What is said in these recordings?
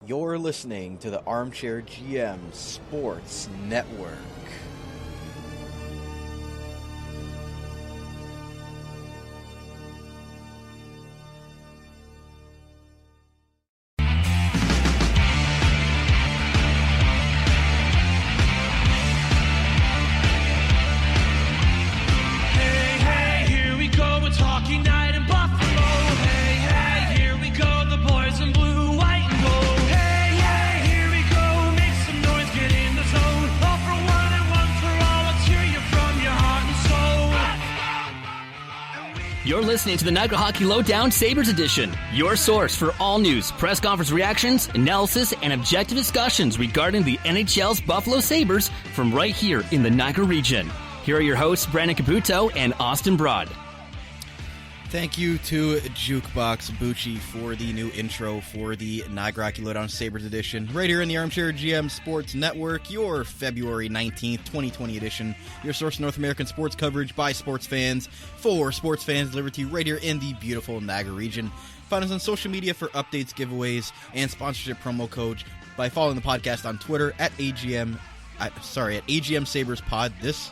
You're listening to the Armchair GM Sports Network. You're listening to the Niagara Hockey Lowdown Sabres Edition, your source for all news, press conference reactions, analysis, and objective discussions regarding the NHL's Buffalo Sabres from right here in the Niagara region. Here are your hosts, Brandon Caputo and Austin Broad. Thank you to Jukebox Bucci for the new intro for the Niagara Hockey Lowdown Sabres Edition, right here in the Armchair GM Sports Network, your February 19th, 2020 edition, your source of North American sports coverage by sports fans, for sports fans, delivered to you right here in the beautiful Niagara region. Find us on social media for updates, giveaways, and sponsorship promo codes by following the podcast on Twitter at AGM Sabres Pod, this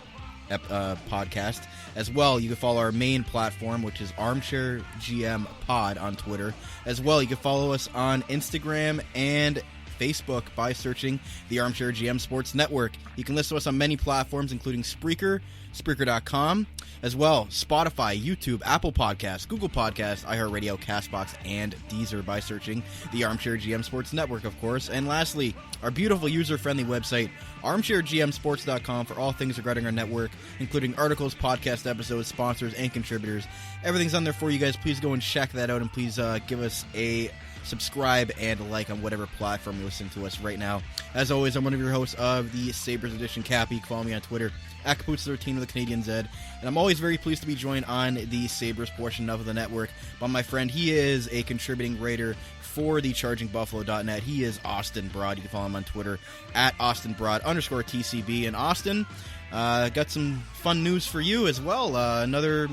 podcast. As well, you can follow our main platform, which is Armchair GM Pod on Twitter. As well, you can follow us on Instagram and Facebook by searching the Armchair GM Sports Network. You can listen to us on many platforms, including Spreaker, Spreaker.com, as well Spotify, YouTube, Apple Podcasts, Google Podcasts, iHeartRadio, CastBox, and Deezer by searching the Armchair GM Sports Network, of course. And lastly, our beautiful user-friendly website, armchairgmsports.com, for all things regarding our network, including articles, podcast episodes, sponsors, and contributors. Everything's on there for you guys. Please go and check that out, and please give us a subscribe and a like on whatever platform you're listening to us right now. As always, I'm one of your hosts of the Sabres Edition, Cappy. You can follow me on Twitter at Caputs13 with the Canadian Z. And I'm always very pleased to be joined on the Sabres portion of the network by my friend. He is a contributing writer for the ChargingBuffalo.net. He is Austin Broad. You can follow him on Twitter at AustinBroad_TCB. And Austin, got some fun news for you as well. Another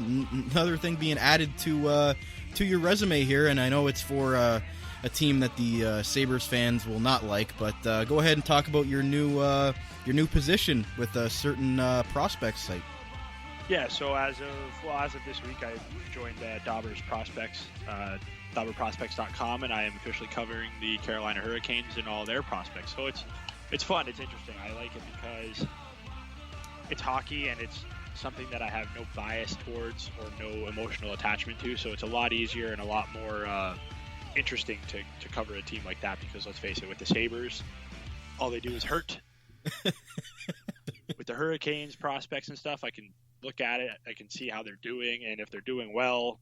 thing being added to your resume here, and I know it's for a team that the Sabres fans will not like, but go ahead and talk about your new position with a certain prospects site. Yeah, so as of this week, I joined Dauber's Prospects, DauberProspects.com, and I am officially covering the Carolina Hurricanes and all their prospects. So it's fun, it's interesting. I like it because it's hockey and it's something that I have no bias towards or no emotional attachment to, so it's a lot easier and a lot more interesting to cover a team like that, because let's face it, with the Sabres, all they do is hurt. With the Hurricanes prospects and stuff, I can look at it, I can see how they're doing, and if they're doing well,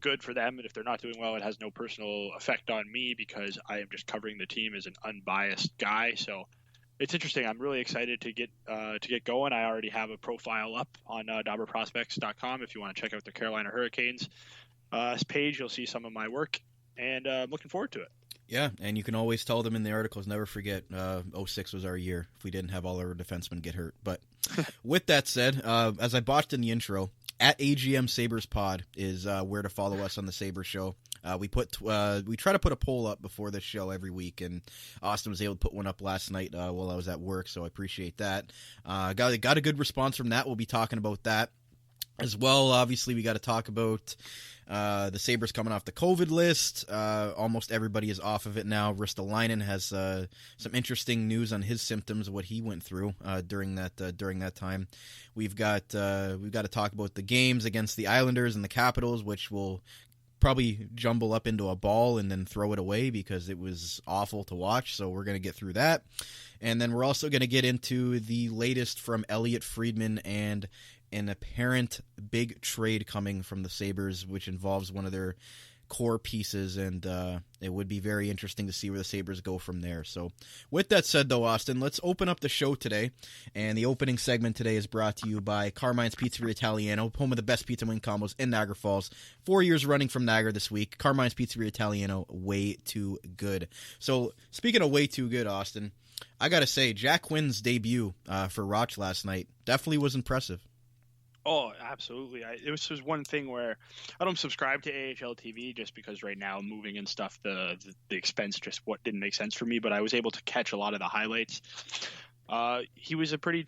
good for them, and if they're not doing well, it has no personal effect on me because I am just covering the team as an unbiased guy. So it's interesting. I'm really excited to get going. I already have a profile up on DauberProspects.com. If you want to check out the Carolina Hurricanes page, you'll see some of my work, and I'm looking forward to it. Yeah, and you can always tell them in the articles, never forget, 06 was our year if we didn't have all our defensemen get hurt. But with that said, as I botched in the intro, at AGM Sabres Pod is where to follow us on the Sabres Show. We try to put a poll up before this show every week, and Austin was able to put one up last night while I was at work, so I appreciate that. Got a good response from that. We'll be talking about that as well. Obviously, we got to talk about the Sabres coming off the COVID list. Almost everybody is off of it now. Ristolainen has some interesting news on his symptoms, what he went through during that time. We've got to talk about the games against the Islanders and the Capitals, which will probably jumble up into a ball and then throw it away because it was awful to watch. So we're going to get through that. And then we're also going to get into the latest from Elliot Friedman and an apparent big trade coming from the Sabres, which involves one of their core pieces, and it would be very interesting to see where the Sabres go from there. So with that said, though, Austin, let's open up the show today, and the opening segment today is brought to you by Carmine's Pizzeria Italiano, home of the best pizza wing combos in Niagara Falls. 4 years running from Niagara this week. Carmine's Pizzeria Italiano, way too good. So speaking of way too good, Austin, I gotta say, Jack Quinn's debut for Roch last night definitely was impressive. Oh, absolutely. It was just one thing where I don't subscribe to AHL TV just because right now moving and stuff, the expense just what didn't make sense for me. But I was able to catch a lot of the highlights. He was a pretty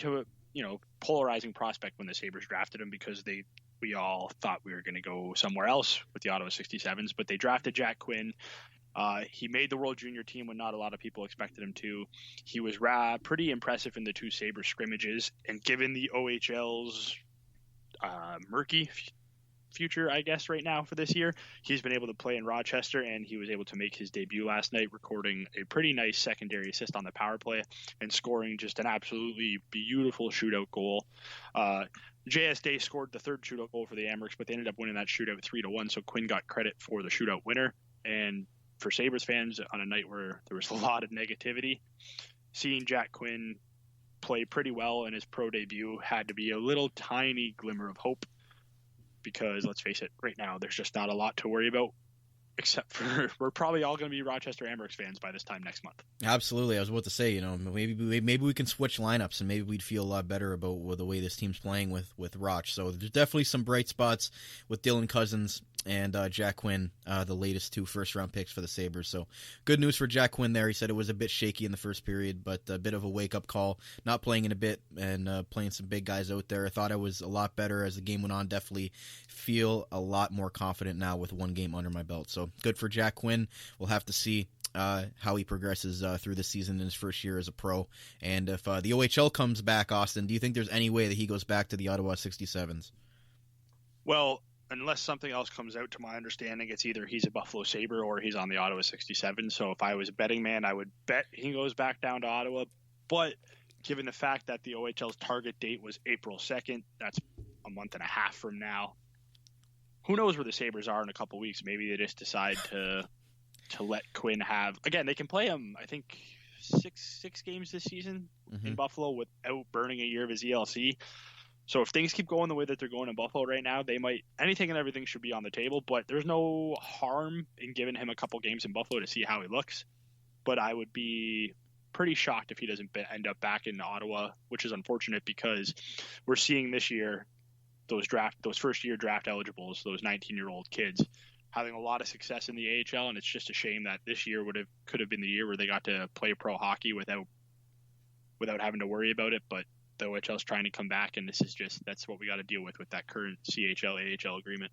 polarizing prospect when the Sabres drafted him because we all thought we were going to go somewhere else with the Ottawa 67s, but they drafted Jack Quinn. He made the World Junior team when not a lot of people expected him to. He was pretty impressive in the two Sabres scrimmages, and given the OHL's murky future, I guess, right now for this year, he's been able to play in Rochester, and he was able to make his debut last night, recording a pretty nice secondary assist on the power play and scoring just an absolutely beautiful shootout goal. JS Day scored the third shootout goal for the Amherst, but they ended up winning that shootout 3-1, so Quinn got credit for the shootout winner. And for Sabres fans, on a night where there was a lot of negativity, seeing Jack Quinn play pretty well in his pro debut had to be a little tiny glimmer of hope, because let's face it, right now there's just not a lot to worry about, except for we're probably all going to be Rochester Amherst fans by this time next month. Absolutely. I was about to say, maybe we can switch lineups and maybe we'd feel a lot better about the way this team's playing with Roch. So there's definitely some bright spots with Dylan Cousins and Jack Quinn, the latest two first-round picks for the Sabres. So good news for Jack Quinn there. He said it was a bit shaky in the first period, but a bit of a wake-up call, not playing in a bit and playing some big guys out there. I thought it was a lot better as the game went on. Definitely feel a lot more confident now with one game under my belt. So good for Jack Quinn. We'll have to see how he progresses through the season in his first year as a pro. And if the OHL comes back, Austin, do you think there's any way that he goes back to the Ottawa 67s? Well, unless something else comes out, to my understanding, it's either he's a Buffalo Sabre or he's on the Ottawa 67. So if I was a betting man, I would bet he goes back down to Ottawa. But given the fact that the OHL's target date was April 2nd, that's a month and a half from now. Who knows where the Sabres are in a couple weeks? Maybe they just decide to let Quinn have... Again, they can play him, I think, six games this season in Buffalo without burning a year of his ELC. So if things keep going the way that they're going in Buffalo right now, they might... Anything and everything should be on the table, but there's no harm in giving him a couple games in Buffalo to see how he looks. But I would be pretty shocked if he doesn't end up back in Ottawa, which is unfortunate because we're seeing this year those first-year draft eligibles, those 19-year-old kids, having a lot of success in the AHL, and it's just a shame that this year could have been the year where they got to play pro hockey without having to worry about it. But the OHL's trying to come back, and that's what we got to deal with that current CHL-AHL agreement.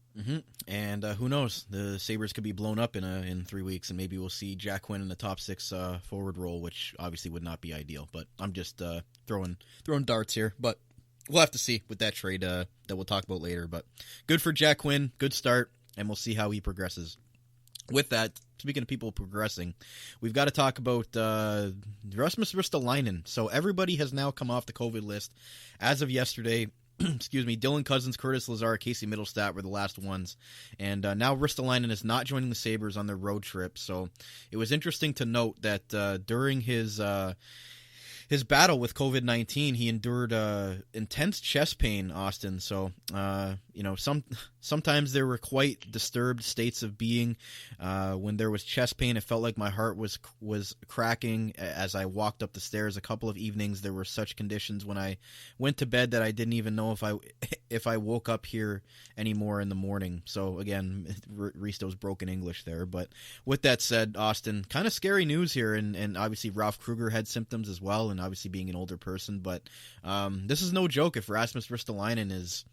And who knows? The Sabres could be blown up in 3 weeks, and maybe we'll see Jack Quinn in the top six forward role, which obviously would not be ideal. But I'm just throwing darts here. But we'll have to see with that trade that we'll talk about later. But good for Jack Quinn, good start, and we'll see how he progresses. With that, speaking of people progressing, we've got to talk about Rasmus Ristolainen. So everybody has now come off the COVID list. As of yesterday, Dylan Cousins, Curtis Lazar, Casey Middlestat were the last ones. And now Ristolainen is not joining the Sabres on their road trip. So it was interesting to note that during his battle with COVID-19, he endured intense chest pain, Austin. So, sometimes there were quite disturbed states of being. When there was chest pain, it felt like my heart was cracking as I walked up the stairs. A couple of evenings, there were such conditions when I went to bed that I didn't even know if I woke up here anymore in the morning. So, again, Risto's broken English there. But with that said, Austin, kind of scary news here. And obviously, Ralph Kruger had symptoms as well, and obviously being an older person. But this is no joke if Rasmus Ristolainen is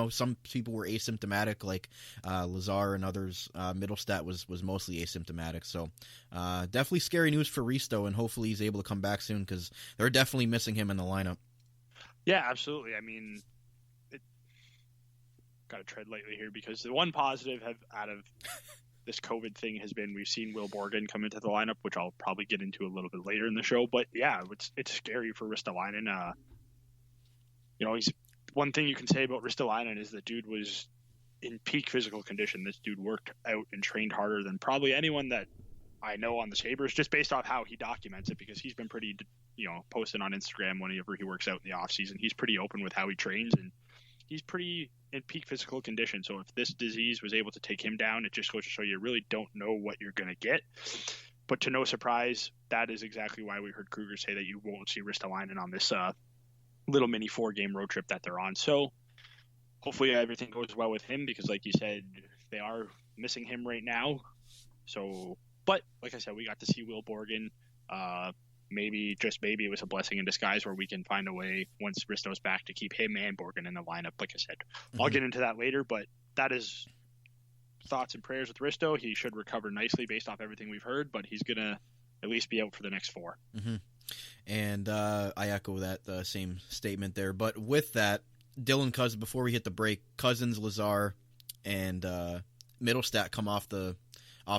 some people were asymptomatic, like Lazar and others. Middlestat was mostly asymptomatic. So definitely scary news for Risto, and hopefully he's able to come back soon because they're definitely missing him in the lineup. Yeah, absolutely. I mean, got to tread lightly here because the one positive out of this COVID thing has been we've seen Will Borgen come into the lineup, which I'll probably get into a little bit later in the show. But yeah, it's scary for Ristolainen. He's one thing you can say about Ristolainen is that dude was in peak physical condition. This dude worked out and trained harder than probably anyone that I know on the Sabres, just based off how he documents it, because he's been pretty, posting on Instagram whenever he works out in the off season. He's pretty open with how he trains, and he's pretty in peak physical condition. So if this disease was able to take him down, it just goes to show you really don't know what you're going to get. But to no surprise, that is exactly why we heard Kruger say that you won't see Ristolainen on this little mini 4-game road trip that they're on. So hopefully everything goes well with him, because like you said, they are missing him right now. So, but like I said, we got to see Will Borgen. Maybe, just maybe, it was a blessing in disguise where we can find a way once Risto's back to keep him and Borgen in the lineup. Like I said, I'll get into that later, but that is thoughts and prayers with Risto. He should recover nicely based off everything we've heard, but he's going to at least be out for the next 4. And I echo that same statement there. But with that, Dylan Cousins, before we hit the break, Cousins, Lazar, and Middlestat come off the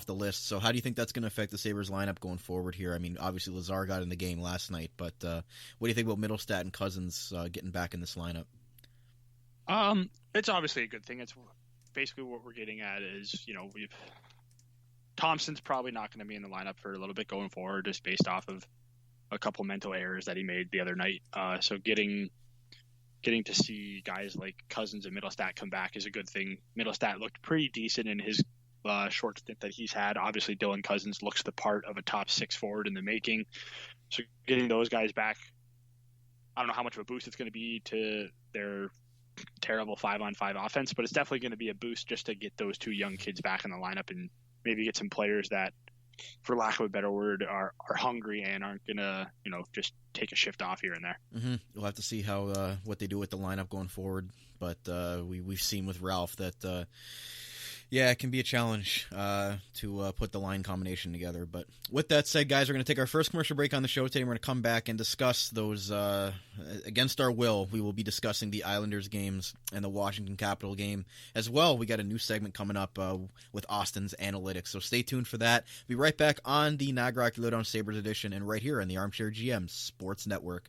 list. So how do you think that's going to affect the Sabres lineup going forward here? I mean, obviously Lazar got in the game last night, but what do you think about Middlestat and Cousins getting back in this lineup? It's obviously a good thing. It's basically what we're getting at is, Thompson's probably not going to be in the lineup for a little bit going forward, just based off of a couple mental errors that he made the other night. So getting to see guys like Cousins and Middlestat come back is a good thing. Middlestat looked pretty decent in his short stint that he's had. Obviously, Dylan Cousins looks the part of a top 6 forward in the making. So getting those guys back, I don't know how much of a boost it's going to be to their terrible 5-on-5 offense, but it's definitely going to be a boost just to get those 2 young kids back in the lineup and maybe get some players that, for lack of a better word, are hungry and aren't going to, just take a shift off here and there. We'll have to see how what they do with the lineup going forward, but we've seen with Ralph that it can be a challenge to put the line combination together. But with that said, guys, we're going to take our first commercial break on the show today. We're going to come back and discuss those against our will. We will be discussing the Islanders games and the Washington Capitol game as well. We got a new segment coming up with Austin's Analytics, so stay tuned for that. We'll be right back on the Niagara Lowdown Sabres edition and right here on the Armchair GM Sports Network.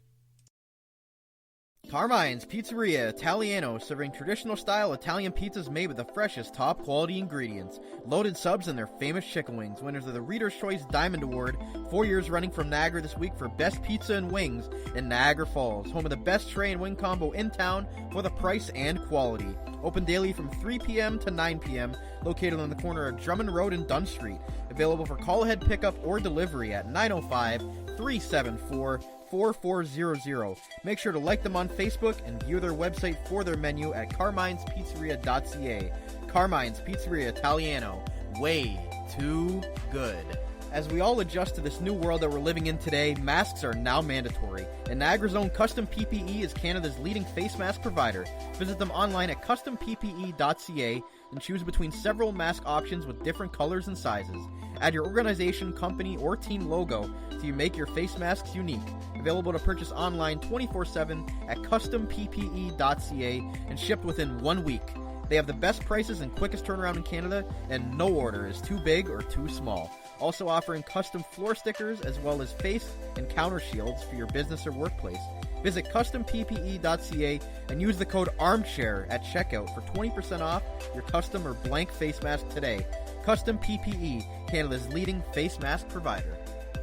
Carmine's Pizzeria Italiano, serving traditional-style Italian pizzas made with the freshest, top-quality ingredients. Loaded subs and their famous chicken wings. Winners of the Reader's Choice Diamond Award, 4 years running from Niagara this week for Best Pizza and Wings in Niagara Falls. Home of the best tray and wing combo in town for the price and quality. Open daily from 3 p.m. to 9 p.m., located on the corner of Drummond Road and Dunn Street. Available for call-ahead pickup or delivery at 905-374-4400. Make sure to like them on Facebook and view their website for their menu at carmine'spizzeria.ca. Carmine's Pizzeria Italiano. Way too good. As we all adjust to this new world that we're living in today, masks are now mandatory, and Niagara's own Custom PPE is Canada's leading face mask provider. Visit them online at customppe.ca and choose between several mask options with different colors and sizes. Add your organization, company, or team logo so you make your face masks unique. Available to purchase online 24/7 at customppe.ca and shipped within 1 week. They have the best prices and quickest turnaround in Canada, and no order is too big or too small. Also offering custom floor stickers as well as face and counter shields for your business or workplace. Visit customppe.ca and use the code ARMCHAIR at checkout for 20% off your custom or blank face mask today. Custom PPE, Canada's leading face mask provider.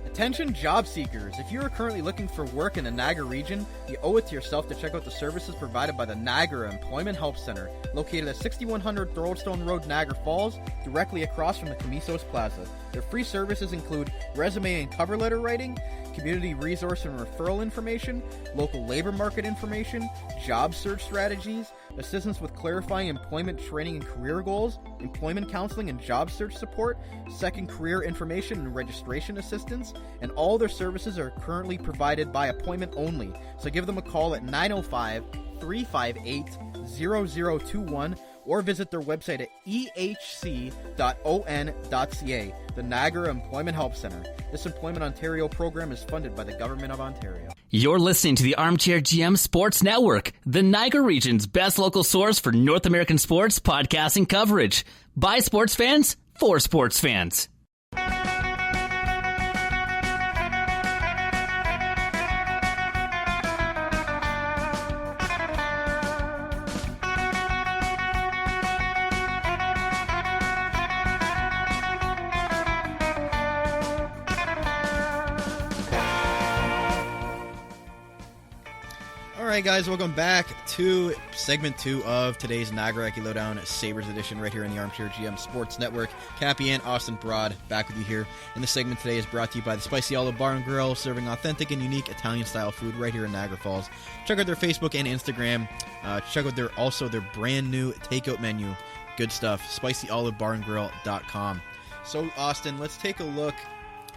Attention job seekers, if you are currently looking for work in the Niagara region, you owe it to yourself to check out the services provided by the Niagara Employment Help Center, located at 6100 Thoroldstone Road, Niagara Falls, directly across from the Camisos Plaza. Their free services include resume and cover letter writing, community resource and referral information, local labor market information, job search strategies, assistance with clarifying employment training and career goals, employment counseling and job search support, second career information and registration assistance, and all their services are currently provided by appointment only. So give them a call at 905-358-0021 or visit their website at ehc.on.ca, the Niagara Employment Help Center. This Employment Ontario program is funded by the Government of Ontario. You're listening to the Armchair GM Sports Network, the Niagara region's best local source for North American sports podcasting coverage. By sports fans, for sports fans. All right, guys, welcome back to segment 2 of today's Niagara Lowdown Sabres edition right here in the Armchair GM Sports Network. Cappy and Austin Broad back with you here. And this segment today is brought to you by the Spicy Olive Bar and Grill, serving authentic and unique Italian-style food right here in Niagara Falls. Check out their Facebook and Instagram. Check out their brand new takeout menu. Good stuff. SpicyOliveBarandGrill.com. So, Austin, let's take a look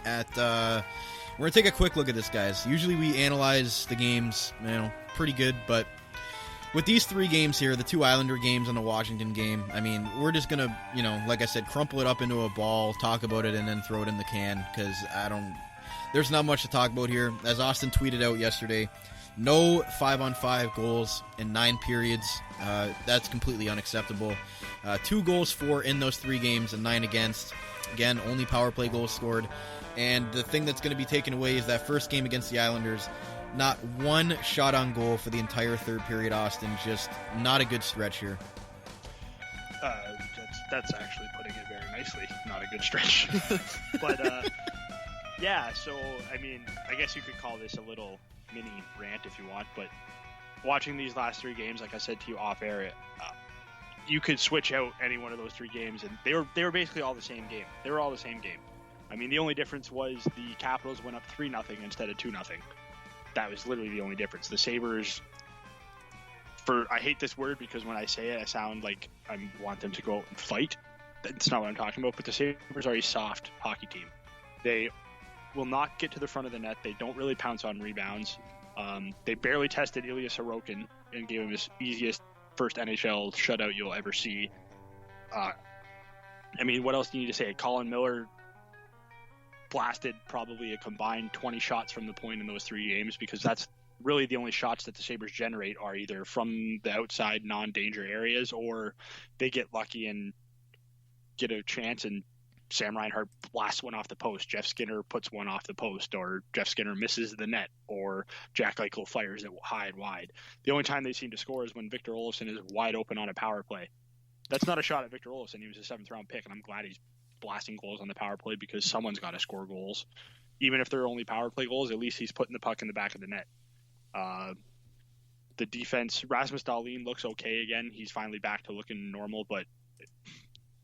at... we're going to take a quick look at this, guys. Usually we analyze the games, pretty good, but with these 3 games here, the 2 Islander games and the Washington game, I mean, we're just going to, like I said, crumple it up into a ball, talk about it, and then throw it in the can, because there's not much to talk about here. As Austin tweeted out yesterday, no 5-on-5 goals in 9 periods. That's completely unacceptable. 2 goals for in those 3 games and 9 against. Again, only power play goals scored. And the thing that's going to be taken away is that first game against the Islanders. Not one shot on goal for the entire third period, Austin. Just not a good stretch here. That's actually putting it very nicely. Not a good stretch. But, yeah, so, I mean, I guess you could call this a little mini rant if you want. But watching these last 3 games, like I said to you off air, you could switch out any one of those 3 games, and they were basically all the same game. They were all the same game. I mean, the only difference was the Capitals went up 3-0 instead of 2-0. That was literally the only difference. The Sabres, I hate this word because when I say it, I sound like I want them to go out and fight. That's not what I'm talking about, but the Sabres are a soft hockey team. They will not get to the front of the net. They don't really pounce on rebounds. They barely tested Ilya Sorokin and gave him his easiest first NHL shutout you'll ever see. I mean, what else do you need to say? Colin Miller blasted probably a combined 20 shots from the point in those 3 games, because that's really the only shots that the Sabres generate are either from the outside non-danger areas, or they get lucky and get a chance and Sam Reinhart blasts one off the post, Jeff Skinner puts one off the post, or Jeff Skinner misses the net, or Jack Eichel fires it high and wide. The only time they seem to score is when Victor Olofsson is wide open on a power play. That's not a shot at Victor Olofsson. He was a 7th round pick, and I'm glad he's blasting goals on the power play, because someone's got to score goals. Even if they're only power play goals, at least he's putting the puck in the back of the net. The defense, Rasmus Dahlin looks okay again. He's finally back to looking normal, but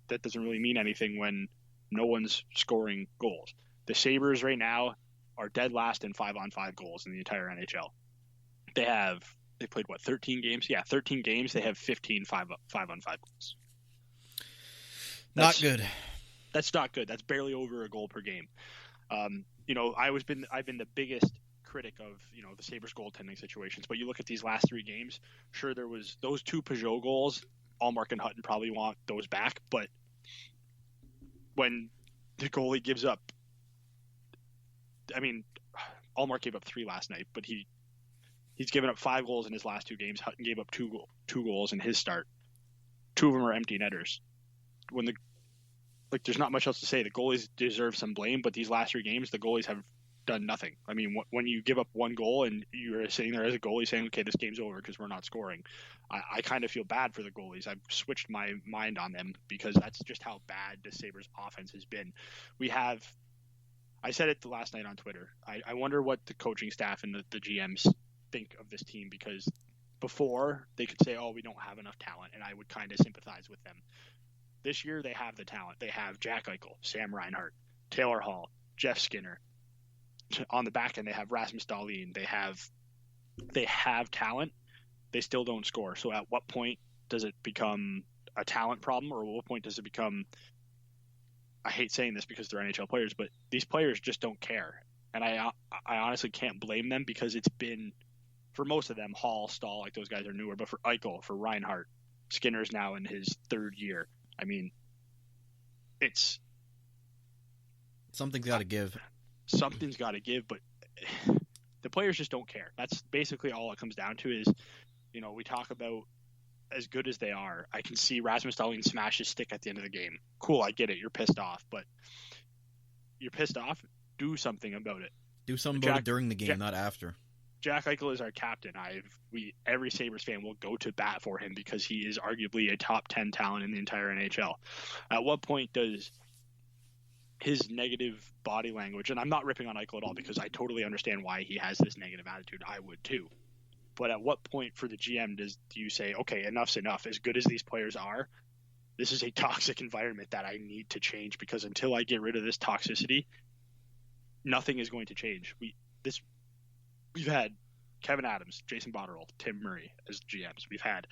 that doesn't really mean anything when no one's scoring goals. The Sabres right now are dead last in 5-on-5 goals in the entire NHL. They played 13 games? Yeah, 13 games. They have 15 5-on-5 goals. Not good. That's not good. That's barely over a goal per game. I've been the biggest critic of the Sabres goaltending situations, but you look at these last 3 games. Sure, there was those 2 Peugeot goals. Allmark and Hutton probably want those back, but when the goalie gives up, I mean, Allmark gave up 3 last night, but he's given up 5 goals in his last 2 games. Hutton gave up 2 goals in his start. 2 of them are empty netters. There's not much else to say. The goalies deserve some blame, but these last 3 games, the goalies have done nothing. I mean, when you give up 1 goal and you're sitting there as a goalie saying, okay, this game's over because we're not scoring, I kind of feel bad for the goalies. I've switched my mind on them because that's just how bad the Sabres offense has been. I said it last night on Twitter. I wonder what the coaching staff and the GMs think of this team, because before they could say, oh, we don't have enough talent, and I would kind of sympathize with them. This year, they have the talent. They have Jack Eichel, Sam Reinhart, Taylor Hall, Jeff Skinner. On the back end, they have Rasmus Dahlin. They have talent. They still don't score. So at what point does it become a talent problem, or at what point does it become, I hate saying this because they're NHL players, but these players just don't care. And I honestly can't blame them, because it's been, for most of them, Hall, Stahl, like those guys are newer, but for Eichel, for Reinhart, Skinner's now in his 3rd year. I mean, it's something's got to give. Something's got to give, but the players just don't care. That's basically all it comes down to. Is, we talk about as good as they are. I can see Rasmus Dahlin smash his stick at the end of the game. Cool, I get it. You're pissed off, but you're pissed off. Do something about it. Do something about it during the game, not after. Jack Eichel is our captain. Every Sabres fan will go to bat for him because he is arguably a top 10 talent in the entire NHL. At what point does his negative body language, and I'm not ripping on Eichel at all because I totally understand why he has this negative attitude. I would too. But at what point for the GM do you say, okay, enough's enough? As good as these players are, this is a toxic environment that I need to change, because until I get rid of this toxicity, nothing is going to change. We've had Kevin Adams, Jason Botterill, Tim Murray as GMs. We've had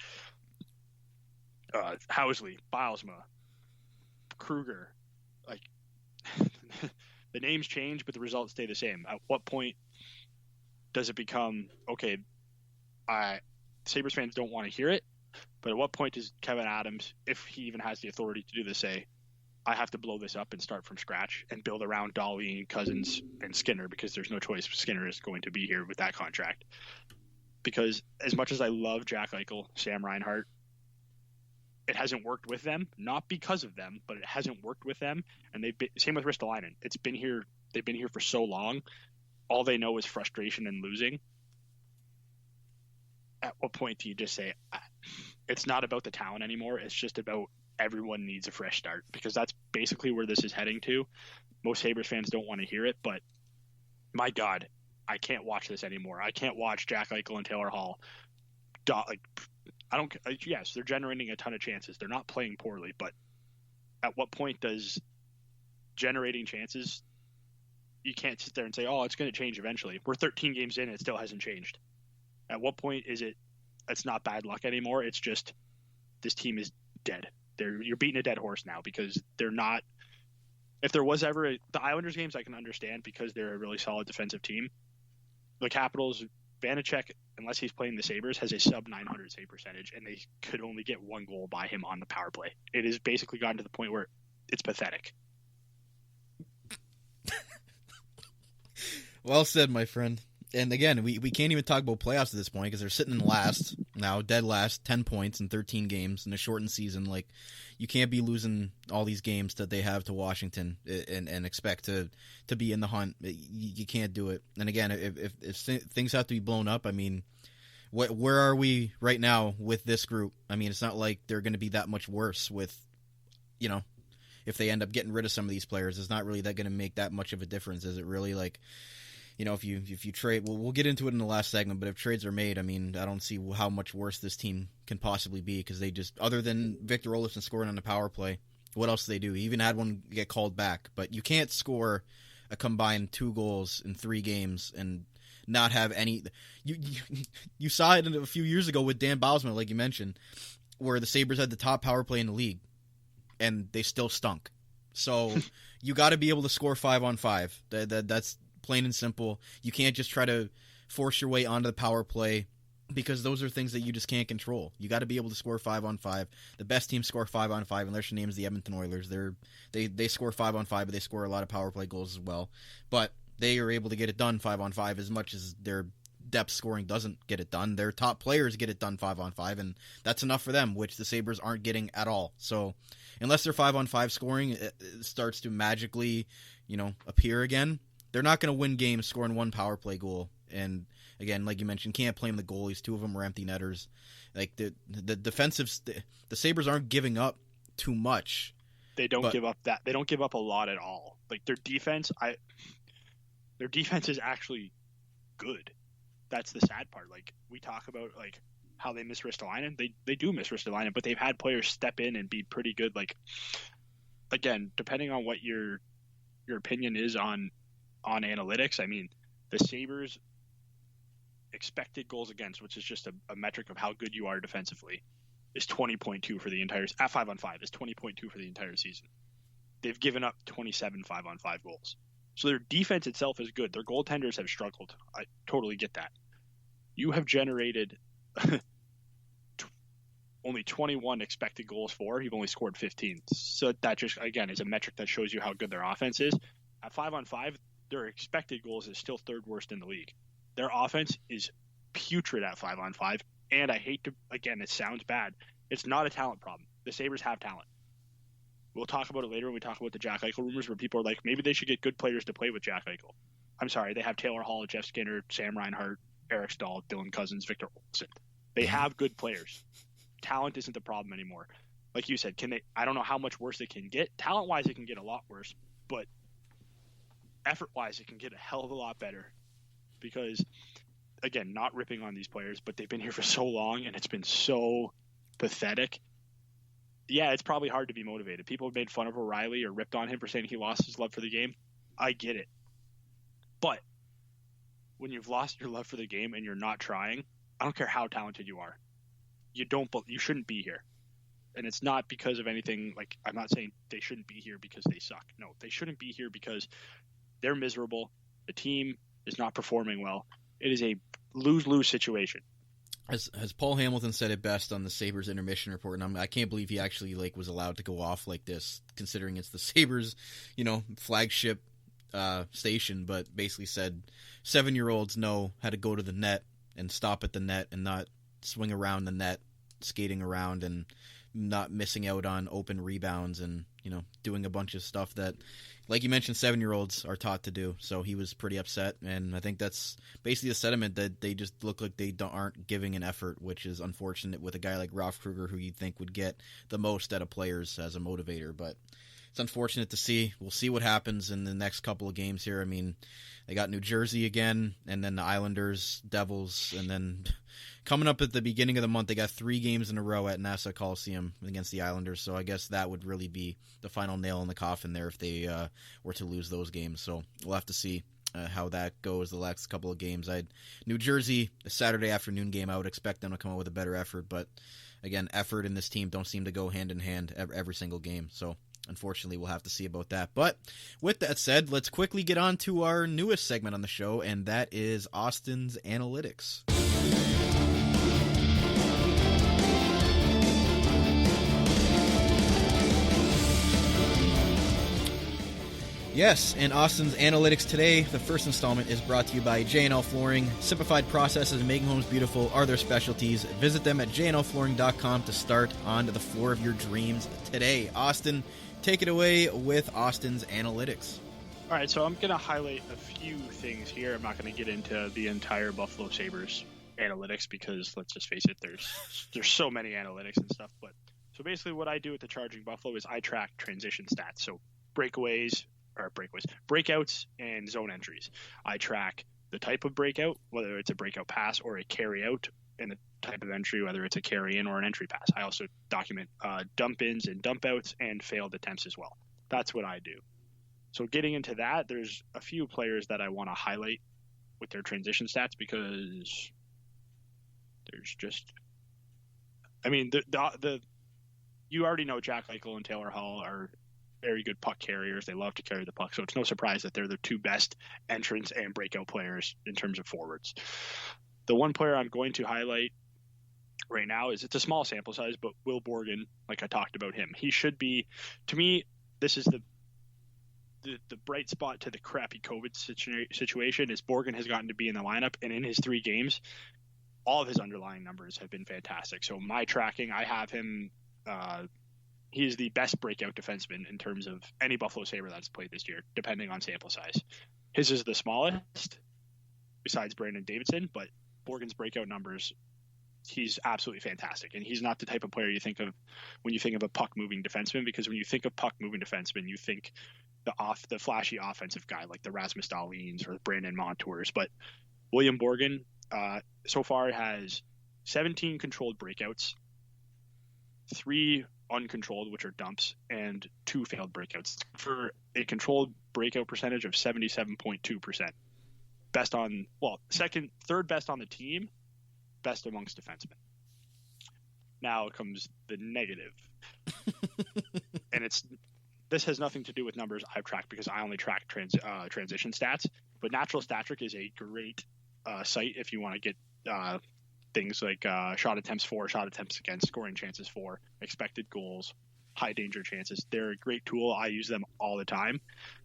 Housley, Bilesma, Kruger. Like, the names change, but the results stay the same. At what point does it become, okay, Sabres fans don't want to hear it, but at what point does Kevin Adams, if he even has the authority to do this, say, I have to blow this up and start from scratch and build around Dolly and Cousins and Skinner, because there's no choice. Skinner is going to be here with that contract. Because as much as I love Jack Eichel, Sam Reinhart, it hasn't worked with them, not because of them, but it hasn't worked with them. And same with Ristolainen. They've been here for so long. All they know is frustration and losing. At what point do you just say, it's not about the talent anymore, it's just about everyone needs a fresh start? Because that's basically where this is heading to. Most Sabres fans don't want to hear it, but my God, I can't watch this anymore. I can't watch Jack Eichel and Taylor Hall. Yes, they're generating a ton of chances. They're not playing poorly, but at what point does generating chances, you can't sit there and say, oh, it's going to change eventually. We're 13 games in and it still hasn't changed. At what point is it's not bad luck anymore? It's just, this team is dead. You're beating a dead horse now, because they're not. If there was ever the Islanders games, I can understand, because they're a really solid defensive team. The Capitals, Vanacek, unless he's playing the Sabres, has a sub 900 save percentage, and they could only get one goal by him on the power play. It has basically gotten to the point where it's pathetic. Well said, my friend. And again, we can't even talk about playoffs at this point, because they're sitting in last now, dead last, 10 points in 13 games in a shortened season. Like, you can't be losing all these games that they have to Washington and expect to be in the hunt. You can't do it. And again, if things have to be blown up, I mean, where are we right now with this group? I mean, it's not like they're going to be that much worse with, if they end up getting rid of some of these players. It's not really that going to make that much of a difference, is it really? Like, if you trade, we'll get into it in the last segment, but if trades are made, I mean, I don't see how much worse this team can possibly be, because they just, other than Victor Olofsson scoring on the power play, what else do they do? He even had one get called back, but you can't score a combined 2 goals in 3 games and not have any. You saw it a few years ago with Dan Bylsma, like you mentioned, where the Sabres had the top power play in the league, and they still stunk. So you got to be able to score 5-on-5. That's plain and simple. You can't just try to force your way onto the power play, because those are things that you just can't control. You got to be able to score 5-on-5. The best teams score 5-on-5, unless your name's the Edmonton Oilers. They score 5-on-5, but they score a lot of power play goals as well. But they are able to get it done 5-on-5 as much as their depth scoring doesn't get it done. Their top players get it done 5-on-5, and that's enough for them, which the Sabres aren't getting at all. So unless their 5-on-5 scoring starts to magically, appear again, they're not going to win games scoring 1 power play goal. And again, like you mentioned, can't blame the goalies. 2 of them were empty netters. Like the defensive, the Sabres aren't giving up too much. They don't give up that. They don't give up a lot at all. Like, their defense is actually good. That's the sad part. Like, we talk about like how they miss Ristolainen. They do miss Ristolainen, but they've had players step in and be pretty good. Like, again, depending on what your opinion is on analytics, I mean, the Sabres expected goals against, which is just a metric of how good you are defensively, is 20.2 for the entire at 5-on-5 is 20.2 for the entire season. They've given up 27 5-on-5 goals. So their defense itself is good. Their goaltenders have struggled. I totally get that. You have generated only 21 expected goals for. You've only scored 15. So that just, again, is a metric that shows you how good their offense is. At 5-on-5, their expected goals is still 3rd worst in the league. Their offense is putrid at 5-on-5. And I hate to, again, it sounds bad. It's not a talent problem. The Sabres have talent. We'll talk about it later when we talk about the Jack Eichel rumors, where people are like, maybe they should get good players to play with Jack Eichel. I'm sorry, they have Taylor Hall, Jeff Skinner, Sam Reinhart, Eric Stahl, Dylan Cousins, Victor Olofsson. They have good players. Talent isn't the problem anymore. Like you said, I don't know how much worse it can get. Talent-wise, it can get a lot worse, but effort-wise, it can get a hell of a lot better, because again, not ripping on these players, but they've been here for so long and it's been so pathetic. Yeah, it's probably hard to be motivated. People have made fun of O'Reilly or ripped on him for saying he lost his love for the game. I get it. But when you've lost your love for the game and you're not trying, I don't care how talented you are. You shouldn't be here. And it's not because of anything, like, I'm not saying they shouldn't be here because they suck. No, they shouldn't be here because they're miserable. The team is not performing well. It is a lose-lose situation. As Paul Hamilton said it best on the Sabres intermission report, and I can't believe he actually was allowed to go off like this, considering it's the Sabres, flagship station, but basically said 7-year-olds know how to go to the net and stop at the net and not swing around the net, skating around and not missing out on open rebounds and, doing a bunch of stuff that, like you mentioned, 7-year-olds are taught to do. So he was pretty upset, and I think that's basically the sentiment, that they just look like they aren't giving an effort, which is unfortunate with a guy like Ralph Kruger, who you'd think would get the most out of players as a motivator. But it's unfortunate to see. We'll see what happens in the next couple of games here. I mean, they got New Jersey again, and then the Islanders, Devils, and then coming up at the beginning of the month, they got 3 games in a row at Nassau Coliseum against the Islanders. So I guess that would really be the final nail in the coffin there if they were to lose those games. So we'll have to see how that goes the last couple of games. New Jersey, a Saturday afternoon game, I would expect them to come out with a better effort. But again, effort and this team don't seem to go hand in hand every single game. So unfortunately, we'll have to see about that. But with that said, let's quickly get on to our newest segment on the show, and that is Austin's Analytics. Yes, and Austin's Analytics today, the first installment, is brought to you by J&L Flooring. Simplified processes of making homes beautiful are their specialties. Visit them at jnlflooring.com to start on the floor of your dreams today. Austin, take it away with Austin's Analytics. All right, so I'm going to highlight a few things here. I'm not going to get into the entire Buffalo Sabres analytics because, let's just face it, there's so many analytics and stuff. But so basically what I do with the Charging Buffalo is I track transition stats. So breakouts, and zone entries. I track the type of breakout, whether it's a breakout pass or a carry out, and the type of entry, whether it's a carry in or an entry pass. I also document dump ins and dump outs and failed attempts as well. That's what I do. So getting into that, there's a few players that I want to highlight with their transition stats because there's just, I mean, you already know Jack Eichel and Taylor Hall are very good puck carriers. They love to carry the puck, so it's no surprise that they're the 2 best entrance and breakout players in terms of forwards. The one player I'm going to highlight right now it's a small sample size, but Will Borgen, like I talked about him, he should be, to me, this is the bright spot to the crappy COVID situation is Borgen has gotten to be in the lineup, and in his 3 games, all of his underlying numbers have been fantastic. So my tracking, I have him, he is the best breakout defenseman in terms of any Buffalo Sabre that's played this year, depending on sample size. His is the smallest, besides Brandon Davidson, but Borgen's breakout numbers, he's absolutely fantastic. And he's not the type of player you think of when you think of a puck-moving defenseman, because when you think of puck-moving defenseman, you think the flashy offensive guy like the Rasmus Dahlins or the Brandon Montours. But William Borgen so far has 17 controlled breakouts, 3 uncontrolled, which are dumps, and 2 failed breakouts for a controlled breakout percentage of 77.2%. Third best on the team, best amongst defensemen. Now comes the negative. And this has nothing to do with numbers I've tracked because I only track transition stats, but Natural Statric is a great site if you want to get things like shot attempts for, shot attempts against, scoring chances for, expected goals, high danger chances. They're a great tool. I use them all the time.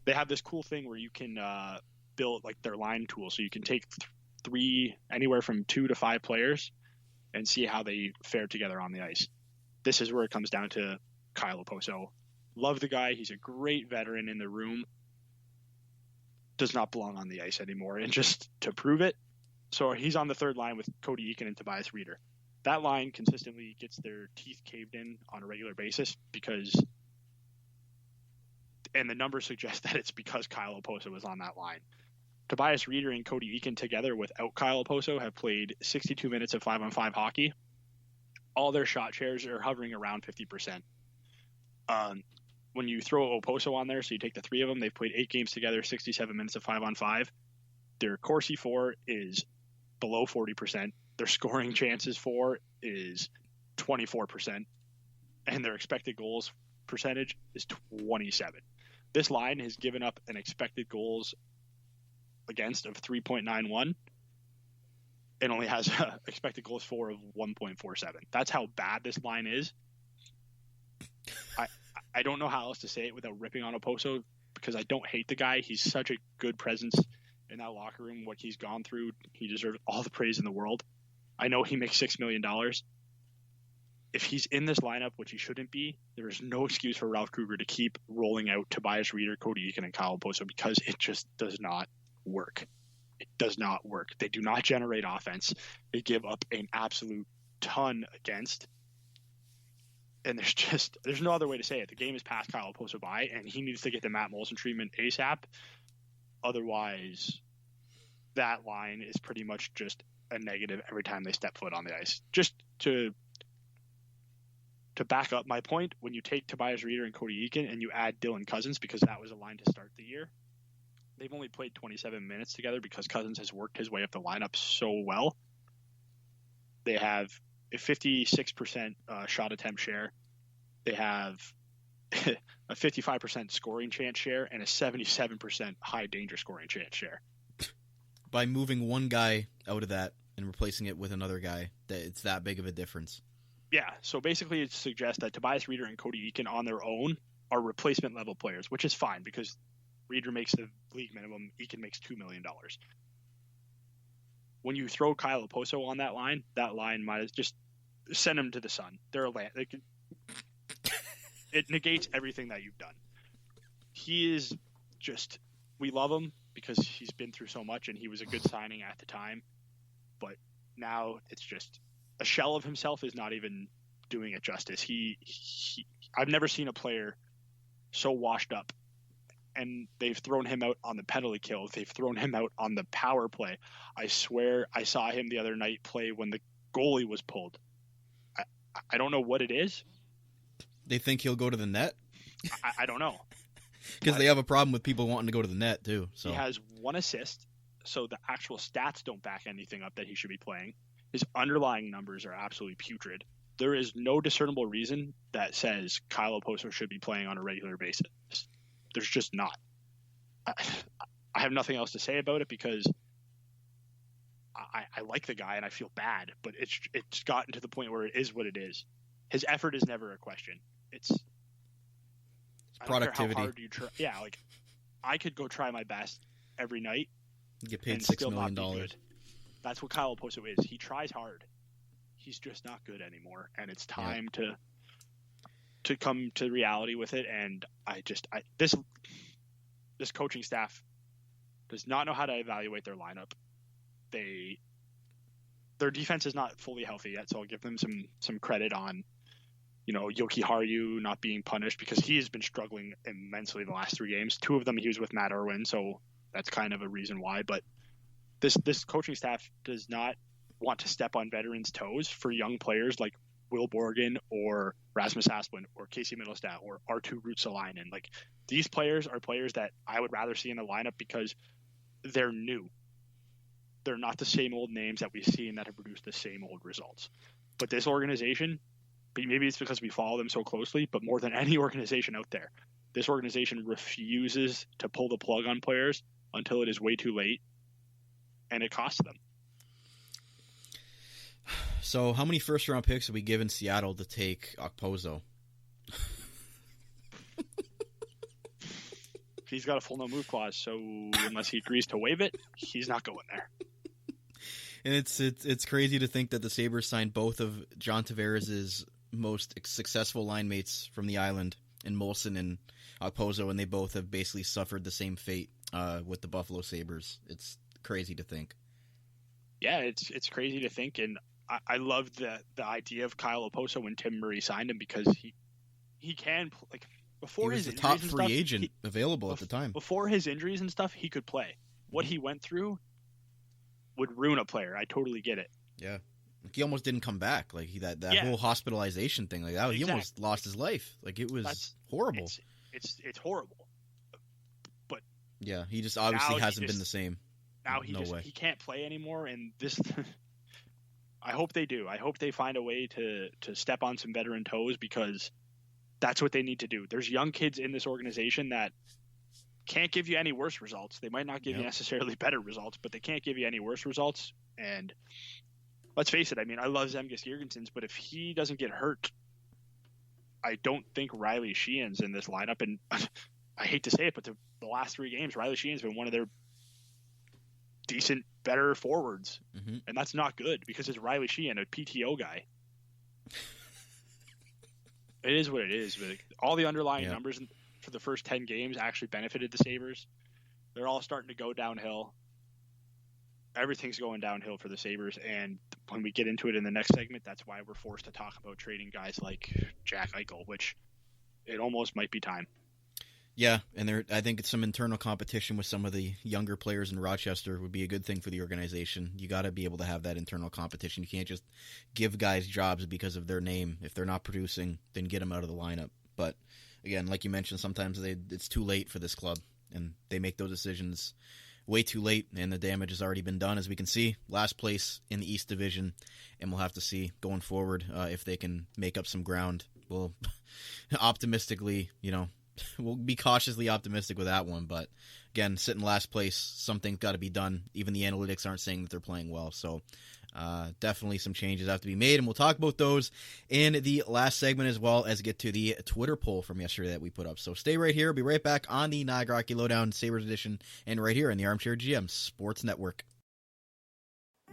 They have this cool thing where you can build like their line tool. So you can take 3, anywhere from 2 to 5 players and see how they fare together on the ice. This is where it comes down to Kyle Oposo. Love the guy. He's a great veteran in the room. Does not belong on the ice anymore. And just to prove it, so he's on the third line with Cody Eakin and Tobias Reeder. That line consistently gets their teeth caved in on a regular basis and the numbers suggest that it's because Kyle Oposo was on that line. Tobias Reeder and Cody Eakin together without Kyle Oposo have played 62 minutes of 5-on-5 hockey. All their shot shares are hovering around 50%. When you throw Oposo on there, so you take the three of them, they've played 8 games together, 67 minutes of 5-on-5. Their Corsi for is below 40%. Their scoring chances for is 24%. And their expected goals percentage is 27. This line has given up an expected goals against of 3.91 and only has expected goals for of 1.47. That's how bad this line is. I don't know how else to say it without ripping on Oposo, because I don't hate the guy. He's such a good presence in that locker room. What he's gone through, he deserves all the praise in the world. I know he makes $6 million. If he's in this lineup, which he shouldn't be, there is no excuse for Ralph Kruger to keep rolling out Tobias Reeder, Cody Eakin, and Kyle Oposo, because it just does not work. It does not work. They do not generate offense. They give up an absolute ton against. And there's no other way to say it. The game has passed Kyle Oposo by, and he needs to get the Matt Molson treatment ASAP. Otherwise, that line is pretty much just a negative every time they step foot on the ice. Just to back up my point, when you take Tobias Reeder and Cody Eakin and you add Dylan Cousins, because that was a line to start the year, they've only played 27 minutes together because Cousins has worked his way up the lineup so well. They have a 56% shot attempt share. They have a 55% scoring chance share and a 77% high danger scoring chance share. By moving one guy out of that and replacing it with another guy, that it's that big of a difference. Yeah, so basically it suggests that Tobias Reeder and Cody Eakin on their own are replacement level players, which is fine because Reeder makes the league minimum, Eakin makes $2 million. When you throw Kyle Oposo on that line might as just send him to the sun. It negates everything that you've done. He is just, we love him because he's been through so much and he was a good signing at the time. But now it's just a shell of himself is not even doing it justice. I've never seen a player so washed up. And they've thrown him out on the penalty kill. They've thrown him out on the power play. I swear I saw him the other night play when the goalie was pulled. I don't know what it is. They think he'll go to the net? I don't know. Because they have a problem with people wanting to go to the net, too. So. He has 1 assist, so the actual stats don't back anything up that he should be playing. His underlying numbers are absolutely putrid. There is no discernible reason that says Kyle Oposo should be playing on a regular basis. There's just not. I have nothing else to say about it because I like the guy and I feel bad, but it's gotten to the point where it is what it is. His effort is never a question. It's productivity. How hard you try. Yeah, like I could go try my best every night. You get paid $6 million. That's what Kyle Oposo is. He tries hard. He's just not good anymore, and it's time to come to reality with it. And this coaching staff does not know how to evaluate their lineup. Their defense is not fully healthy yet, so I'll give them some credit on, Yoki Haru not being punished because he has been struggling immensely the last 3 games. 2 of them he was with Matt Irwin, so that's kind of a reason why. But this coaching staff does not want to step on veterans' toes for young players like Will Borgen or Rasmus Asplund or Casey Middlestat or R2 Ruotsalainen. Like, these players are players that I would rather see in the lineup because they're new. They're not the same old names that we've seen that have produced the same old results. But this organization, maybe it's because we follow them so closely, but more than any organization out there, this organization refuses to pull the plug on players until it is way too late, and it costs them. So how many first-round picks have we given Seattle to take Okposo? He's got a full no-move clause, so unless he agrees to waive it, he's not going there. And it's crazy to think that the Sabres signed both of John Tavares' most successful line mates from the island, in Molson and Okposo, and they both have basically suffered the same fate with the Buffalo Sabres. It's crazy to think. Yeah, it's crazy to think, and I love the idea of Kyle Oposo when Tim Murray signed him because he can, like, before he was his the top injuries and free stuff, agent available at the time. Before his injuries and stuff, he could play. what he went through would ruin a player. I totally get it. Yeah. He almost didn't come back. Like that Yeah. whole hospitalization thing, like that, he Exactly. almost lost his life. Like it was horrible. It's horrible. But yeah, he just obviously hasn't been the same. Now he can't play anymore, and this. I hope they do. I hope they find a way to step on some veteran toes, because that's what they need to do. There's young kids in this organization that can't give you any worse results. They might not give you necessarily better results, but they can't give you any worse results. And let's face it, I mean, I love Zemgus Girgensons, but if he doesn't get hurt, I don't think Riley Sheehan's in this lineup. And I hate to say it, but the last 3 games, Riley Sheehan's been one of their decent, better forwards. Mm-hmm. And that's not good, because it's Riley Sheehan, a PTO guy. It is what it is. But all the underlying numbers for the first 10 games actually benefited the Sabres. They're all starting to go downhill. Everything's going downhill for the Sabres, and when we get into it in the next segment, that's why we're forced to talk about trading guys like Jack Eichel, which it almost might be time. Yeah, and I think some internal competition with some of the younger players in Rochester would be a good thing for the organization. You got to be able to have that internal competition. You can't just give guys jobs because of their name. If they're not producing, then get them out of the lineup. But again, like you mentioned, sometimes it's too late for this club, and they make those decisions way too late, and the damage has already been done, as we can see. Last place in the East Division, and we'll have to see going forward if they can make up some ground. We'll optimistically, we'll be cautiously optimistic with that one. But again, sitting last place, something's got to be done. Even the analytics aren't saying that they're playing well. So definitely some changes have to be made, and we'll talk about those in the last segment, as well as get to the Twitter poll from yesterday that we put up. So stay right here. We'll be right back on the Niagara Hockey Lowdown Sabres edition, and right here on the Armchair GM Sports Network.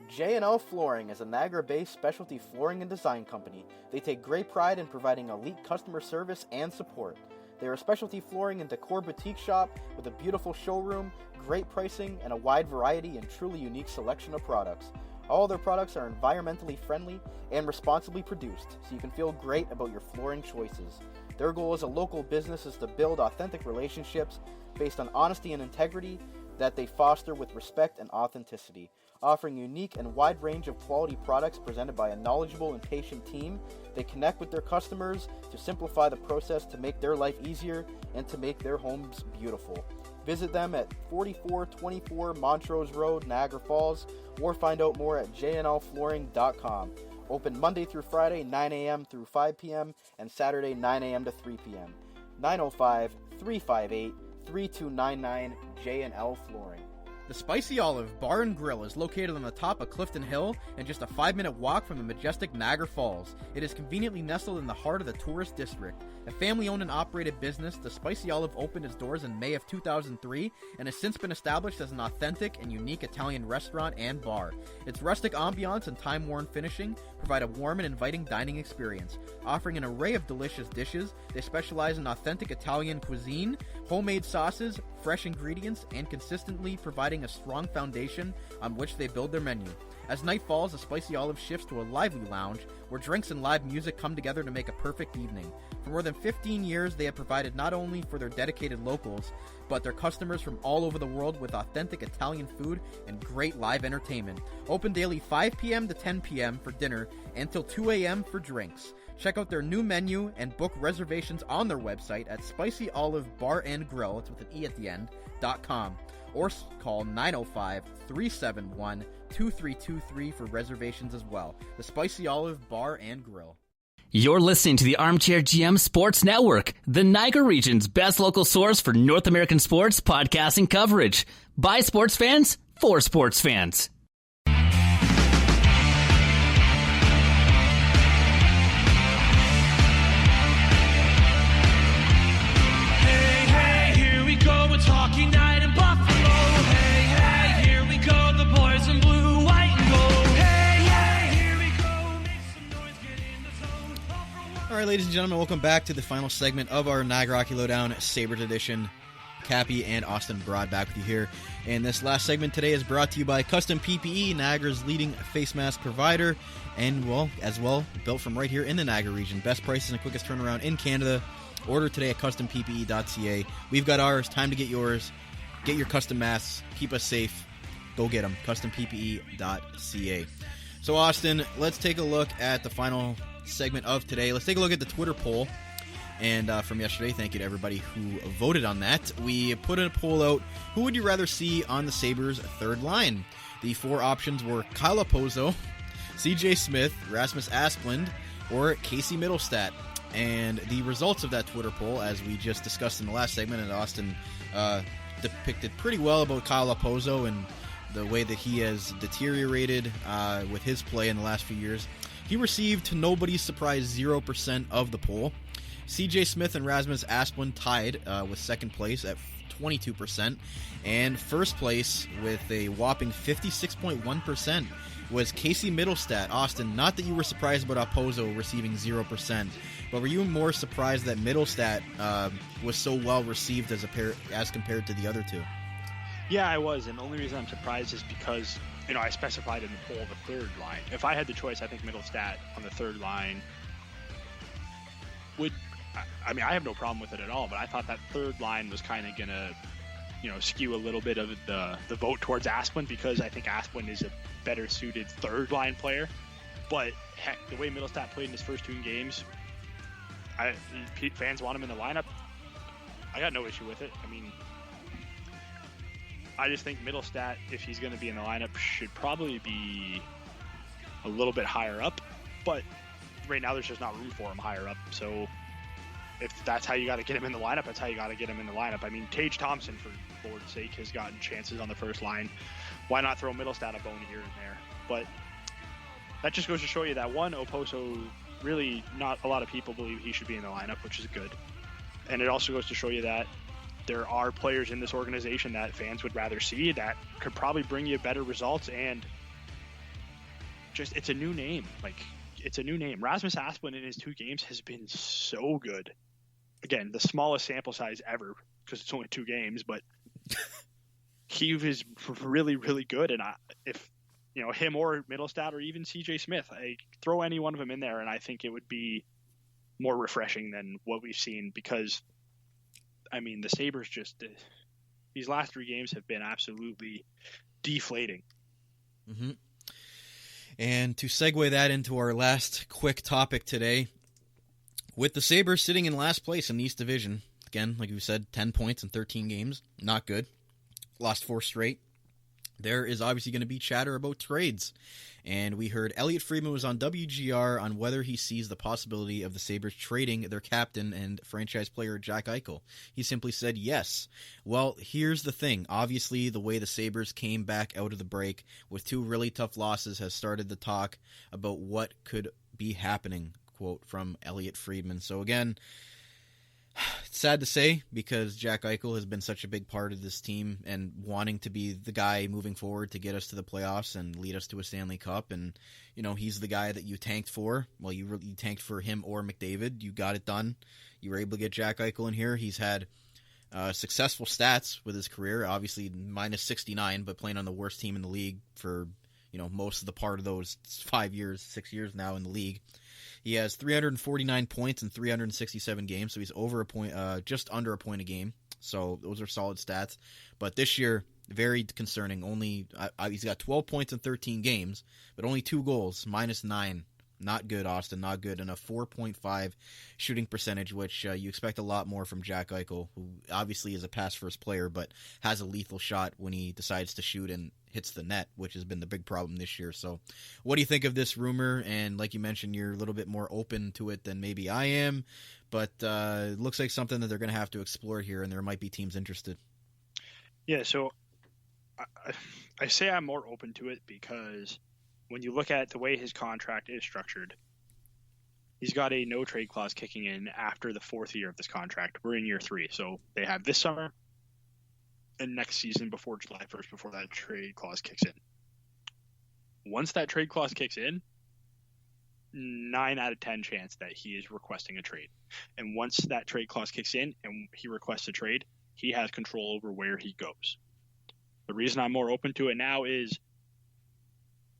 J&L Flooring is a Niagara-based specialty flooring and design company. They take great pride in providing elite customer service and support. They are a specialty flooring and decor boutique shop with a beautiful showroom, great pricing, and a wide variety and truly unique selection of products. All their products are environmentally friendly and responsibly produced, so you can feel great about your flooring choices. Their goal as a local business is to build authentic relationships based on honesty and integrity that they foster with respect and authenticity, offering unique and wide range of quality products presented by a knowledgeable and patient team. They connect with their customers to simplify the process to make their life easier and to make their homes beautiful. Visit them at 4424 Montrose Road, Niagara Falls, or find out more at jnlflooring.com. Open Monday through Friday, 9 a.m. through 5 p.m., and Saturday, 9 a.m. to 3 p.m. 905-358-3299 J&L Flooring. The Spicy Olive Bar and Grill is located on the top of Clifton Hill and just a 5-minute walk from the majestic Niagara Falls. It is conveniently nestled in the heart of the tourist district. A family-owned and operated business, the Spicy Olive opened its doors in May of 2003 and has since been established as an authentic and unique Italian restaurant and bar. Its rustic ambiance and time-worn finishing provide a warm and inviting dining experience. Offering an array of delicious dishes, they specialize in authentic Italian cuisine, homemade sauces, fresh ingredients, and consistently providing a strong foundation on which they build their menu. As night falls, the Spicy Olive shifts to a lively lounge where drinks and live music come together to make a perfect evening. For more than 15 years, they have provided not only for their dedicated locals, but their customers from all over the world with authentic Italian food and great live entertainment. Open daily 5 p.m. to 10 p.m. for dinner and till 2 a.m. for drinks. Check out their new menu and book reservations on their website at Spicy Olive Bar and Grill, it's with an E at the end, .com, or call 905-371-2323 for reservations as well. The Spicy Olive Bar and Grill. You're listening to the Armchair GM Sports Network, the Niagara region's best local source for North American sports podcasting coverage. By sports fans, for sports fans. Hockey night in Buffalo. Hey, hey, here we go, the boys in blue, white, and gold. Hey, hey, here we go, make some noise, get in the zone. All right, ladies and gentlemen, welcome back to the final segment of our Niagara Hockey Lowdown Sabres edition. Cappy and Austin Broad back with you here. And this last segment today is brought to you by Custom PPE, Niagara's leading face mask provider, and, well, as well, built from right here in the Niagara region. Best prices and quickest turnaround in Canada. Order today at customppe.ca. We've got ours. Time to get yours. Get your custom masks. Keep us safe. Go get them. CustomPPE.ca. So, Austin, let's take a look at the final segment of today. Let's take a look at the Twitter poll. And from yesterday, thank you to everybody who voted on that. We put a poll out. Who would you rather see on the Sabres' third line? The 4 options were Kyle Okposo, CJ Smith, Rasmus Asplund, or Casey Middlestat. And the results of that Twitter poll, as we just discussed in the last segment, and Austin depicted pretty well about Kyle Okposo and the way that he has deteriorated with his play in the last few years. He received, to nobody's surprise, 0% of the poll. CJ Smith and Rasmus Asplund tied with second place at 22%, and first place with a whopping 56.1% was Casey Middlestat. Austin, not that you were surprised about Okposo receiving 0%, but were you more surprised that Middlestat was so well received as compared to the other two? Yeah, I was, and the only reason I'm surprised is because, I specified in the poll the third line. If I had the choice, I think Middlestat on the third line would... I have no problem with it at all, but I thought that third line was kind of going to, skew a little bit of the vote towards Asplund, because I think Asplund is a better suited third line player. But heck, the way Middlestat played in his first 2 games, fans want him in the lineup. I got no issue with it. I just think Middlestat, if he's going to be in the lineup, should probably be a little bit higher up. But right now there's just not room for him higher up, so... If that's how you got to get him in the lineup, that's how you got to get him in the lineup. Tage Thompson, for Lord's sake, has gotten chances on the first line. Why not throw Middlestat a bone here and there? But that just goes to show you that, one, Okposo, really not a lot of people believe he should be in the lineup, which is good. And it also goes to show you that there are players in this organization that fans would rather see that could probably bring you better results, and just, it's a new name. It's a new name. Rasmus Asplund in his 2 games has been so good. Again, the smallest sample size ever, because it's only 2 games, but he is really, really good. And if him or Middlestat or even CJ Smith, throw any one of them in there, and I think it would be more refreshing than what we've seen, because the Sabres just these last 3 games have been absolutely deflating. Mm-hmm. And to segue that into our last quick topic today, with the Sabres sitting in last place in the East Division, again, like we said, 10 points in 13 games, not good, lost 4 straight, there is obviously going to be chatter about trades. And we heard Elliot Friedman was on WGR on whether he sees the possibility of the Sabres trading their captain and franchise player Jack Eichel. He simply said yes. Well, here's the thing. Obviously, the way the Sabres came back out of the break with 2 really tough losses has started the talk about what could be happening, quote from Elliot Friedman. So again, it's sad to say, because Jack Eichel has been such a big part of this team and wanting to be the guy moving forward to get us to the playoffs and lead us to a Stanley Cup. And, he's the guy that you tanked for. Well, you tanked for him or McDavid. You got it done. You were able to get Jack Eichel in here. He's had successful stats with his career, obviously minus 69, but playing on the worst team in the league for, most of the part of those 6 years now in the league. He has 349 points in 367 games, so he's over a point, just under a point a game. So those are solid stats. But this year, very concerning. He's got 12 points in 13 games, but only 2 goals, minus 9. Not good, Austin, not good. And a 4.5 shooting percentage, which you expect a lot more from Jack Eichel, who obviously is a pass-first player, but has a lethal shot when he decides to shoot and hits the net, which has been the big problem this year. So what do you think of this rumor? And like you mentioned, you're a little bit more open to it than maybe I am, but it looks like something that they're going to have to explore here, and there might be teams interested. Yeah, so I say I'm more open to it because when you look at the way his contract is structured, he's got a no-trade clause kicking in after the 4th year of this contract. We're in year 3, so they have this summer and next season before July 1st, before that trade clause kicks in. Once that trade clause kicks in, 9 out of 10 chance that he is requesting a trade. And once that trade clause kicks in and he requests a trade, he has control over where he goes. The reason I'm more open to it now is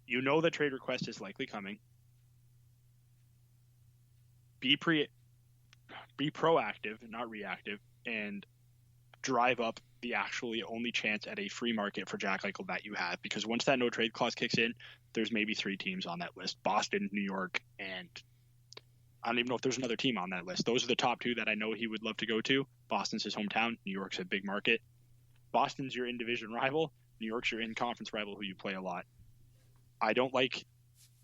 the trade request is likely coming. Be proactive, not reactive, and drive up the actually only chance at a free market for Jack Eichel that you have, because once that no trade clause kicks in, there's maybe 3 teams on that list: Boston, New York, and I don't even know if there's another team on that list. Those are the top 2 that I know he would love to go to. Boston's his hometown. New York's a big market. Boston's your in-division rival. New York's your in-conference rival who you play a lot. I don't like,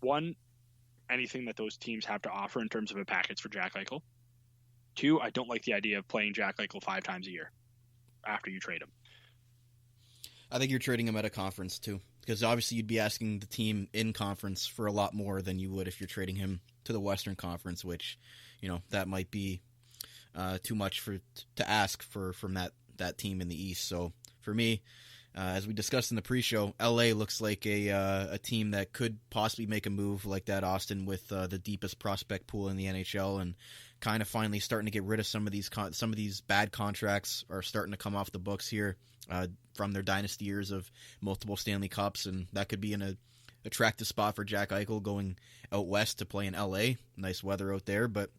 one, anything that those teams have to offer in terms of a package for Jack Eichel. 2, I don't like the idea of playing Jack Eichel 5 times a year after you trade him. I think you're trading him at a conference too, because obviously you'd be asking the team in conference for a lot more than you would if you're trading him to the Western Conference, which, that might be too much to ask from that team in the East. So for me, as we discussed in the pre-show, LA looks like a team that could possibly make a move like that, Austin, with the deepest prospect pool in the NHL, and kind of finally starting to get rid of some of these bad contracts are starting to come off the books here from their dynasty years of multiple Stanley Cups, and that could be in a attractive spot for Jack Eichel going out west to play in LA. Nice weather out there. But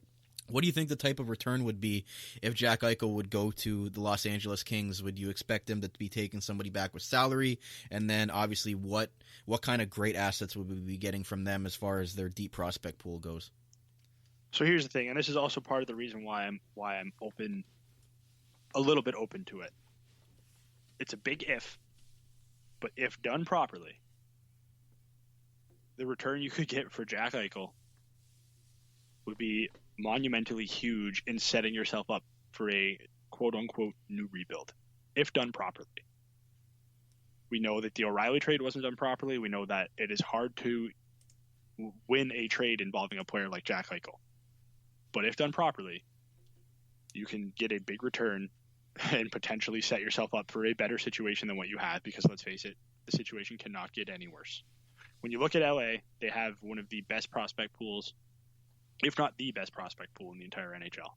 what do you think the type of return would be if Jack Eichel would go to the Los Angeles Kings? Would you expect them to be taking somebody back with salary? And then obviously what kind of great assets would we be getting from them as far as their deep prospect pool goes? So here's the thing, and this is also part of the reason why I'm open, a little bit open to it. It's a big if, but if done properly, the return you could get for Jack Eichel would be monumentally huge in setting yourself up for a quote-unquote new rebuild, if done properly. We know that the O'Reilly trade wasn't done properly. We know that it is hard to win a trade involving a player like Jack Eichel. But if done properly, you can get a big return and potentially set yourself up for a better situation than what you have, because let's face it, the situation cannot get any worse. When you look at LA, they have one of the best prospect pools, if not the best prospect pool in the entire NHL.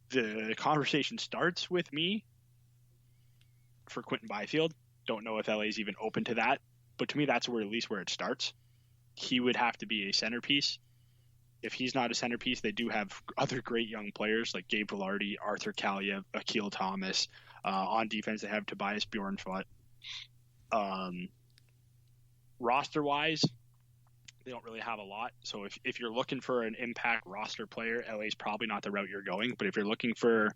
The conversation starts with me for Quinton Byfield. Don't know if LA is even open to that, but to me, that's at least where it starts. He would have to be a centerpiece. If he's not a centerpiece, they do have other great young players like Gabe Vilardi, Arthur Kaliev, Akil Thomas. On defense, they have Tobias Bjornfot. Roster-wise, they don't really have a lot. So if you're looking for an impact roster player, LA is probably not the route you're going. But if you're looking for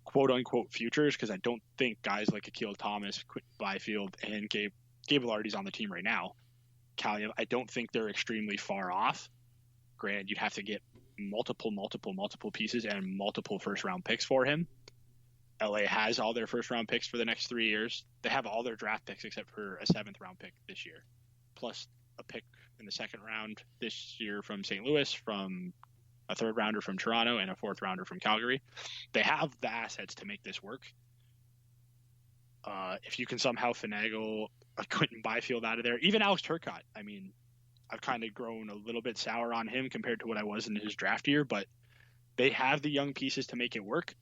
quote-unquote futures, because I don't think guys like Akil Thomas, Quinton Byfield, and Gabe Vilardi's on the team right now, Kaliev, I don't think they're extremely far off. Granted, you'd have to get multiple pieces and multiple first-round picks for him. LA has all their first-round picks for the next 3 years. They have all their draft picks except for a 7th-round pick this year, plus a pick in the 2nd round this year from St. Louis, from a 3rd-rounder from Toronto, and a 4th-rounder from Calgary. They have the assets to make this work. If you can somehow finagle a Quinton Byfield out of there, even Alex Turcotte, I mean, I've kind of grown a little bit sour on him compared to what I was in his draft year, but they have the young pieces to make it work.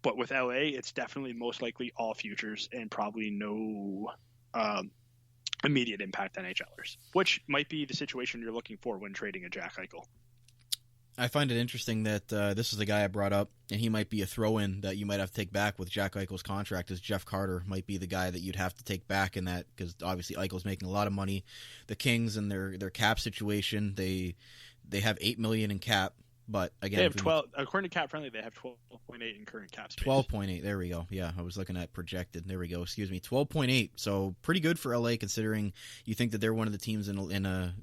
But with LA, it's definitely most likely all futures and probably no immediate impact NHLers, which might be the situation you're looking for when trading a Jack Eichel. I find it interesting that this is the guy I brought up, and he might be a throw-in that you might have to take back with Jack Eichel's contract, as Jeff Carter might be the guy that you'd have to take back in that, because obviously Eichel's making a lot of money. The Kings and their cap situation, they have $8 million in cap, but again, they have 12. According to Cap Friendly, they have 12.8 in current cap space. 12.8. There we go. Yeah, I was looking at projected. There we go. Excuse me. 12.8. So pretty good for LA, considering you think that they're one of the teams in a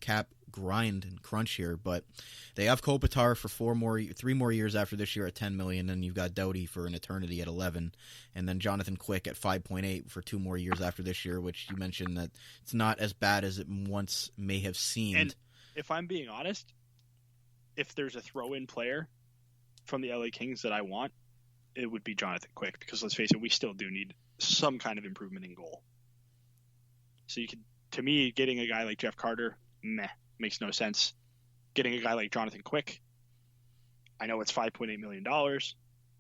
cap grind and crunch here, but they have Kopitar for 3 more years after this year at $10 million, and you've got Doughty for an eternity at $11 million, and then Jonathan Quick at $5.8 million for 2 more years after this year, which you mentioned that it's not as bad as it once may have seemed. And if I'm being honest, if there's a throw-in player from the LA Kings that I want, it would be Jonathan Quick, because let's face it, we still do need some kind of improvement in goal. So you could, to me, getting a guy like Jeff Carter, makes no sense. Getting a guy like Jonathan Quick, I know it's $5.8 million,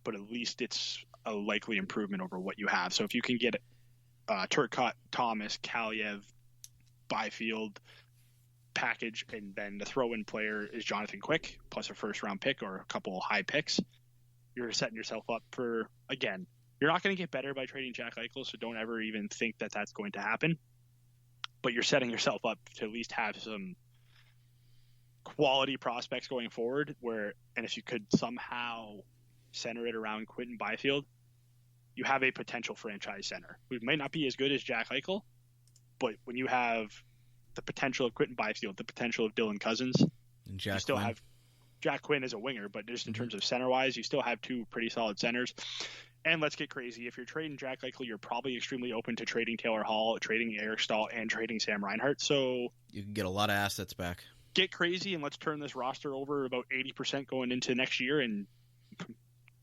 but at least it's a likely improvement over what you have. So if you can get Turcotte, Thomas, Kaliev, Byfield package, and then the throw-in player is Jonathan Quick, plus a first-round pick or a couple high picks, you're setting yourself up for, again, you're not going to get better by trading Jack Eichel, so don't ever even think that that's going to happen. But you're setting yourself up to at least have some quality prospects going forward and if you could somehow center it around Quinton Byfield, you have a potential franchise center who might not be as good as Jack Eichel, but when you have the potential of Quinton Byfield, the potential of Dylan Cousins, And you still have Jack Quinn as a winger, but just in terms of center-wise, you still have two pretty solid centers. And let's get crazy. If you're trading Jack Eichel, you're probably extremely open to trading Taylor Hall, trading Eric Stahl, and trading Sam Reinhart. So you can get a lot of assets back. Get crazy, and let's turn this roster over about 80% going into next year, and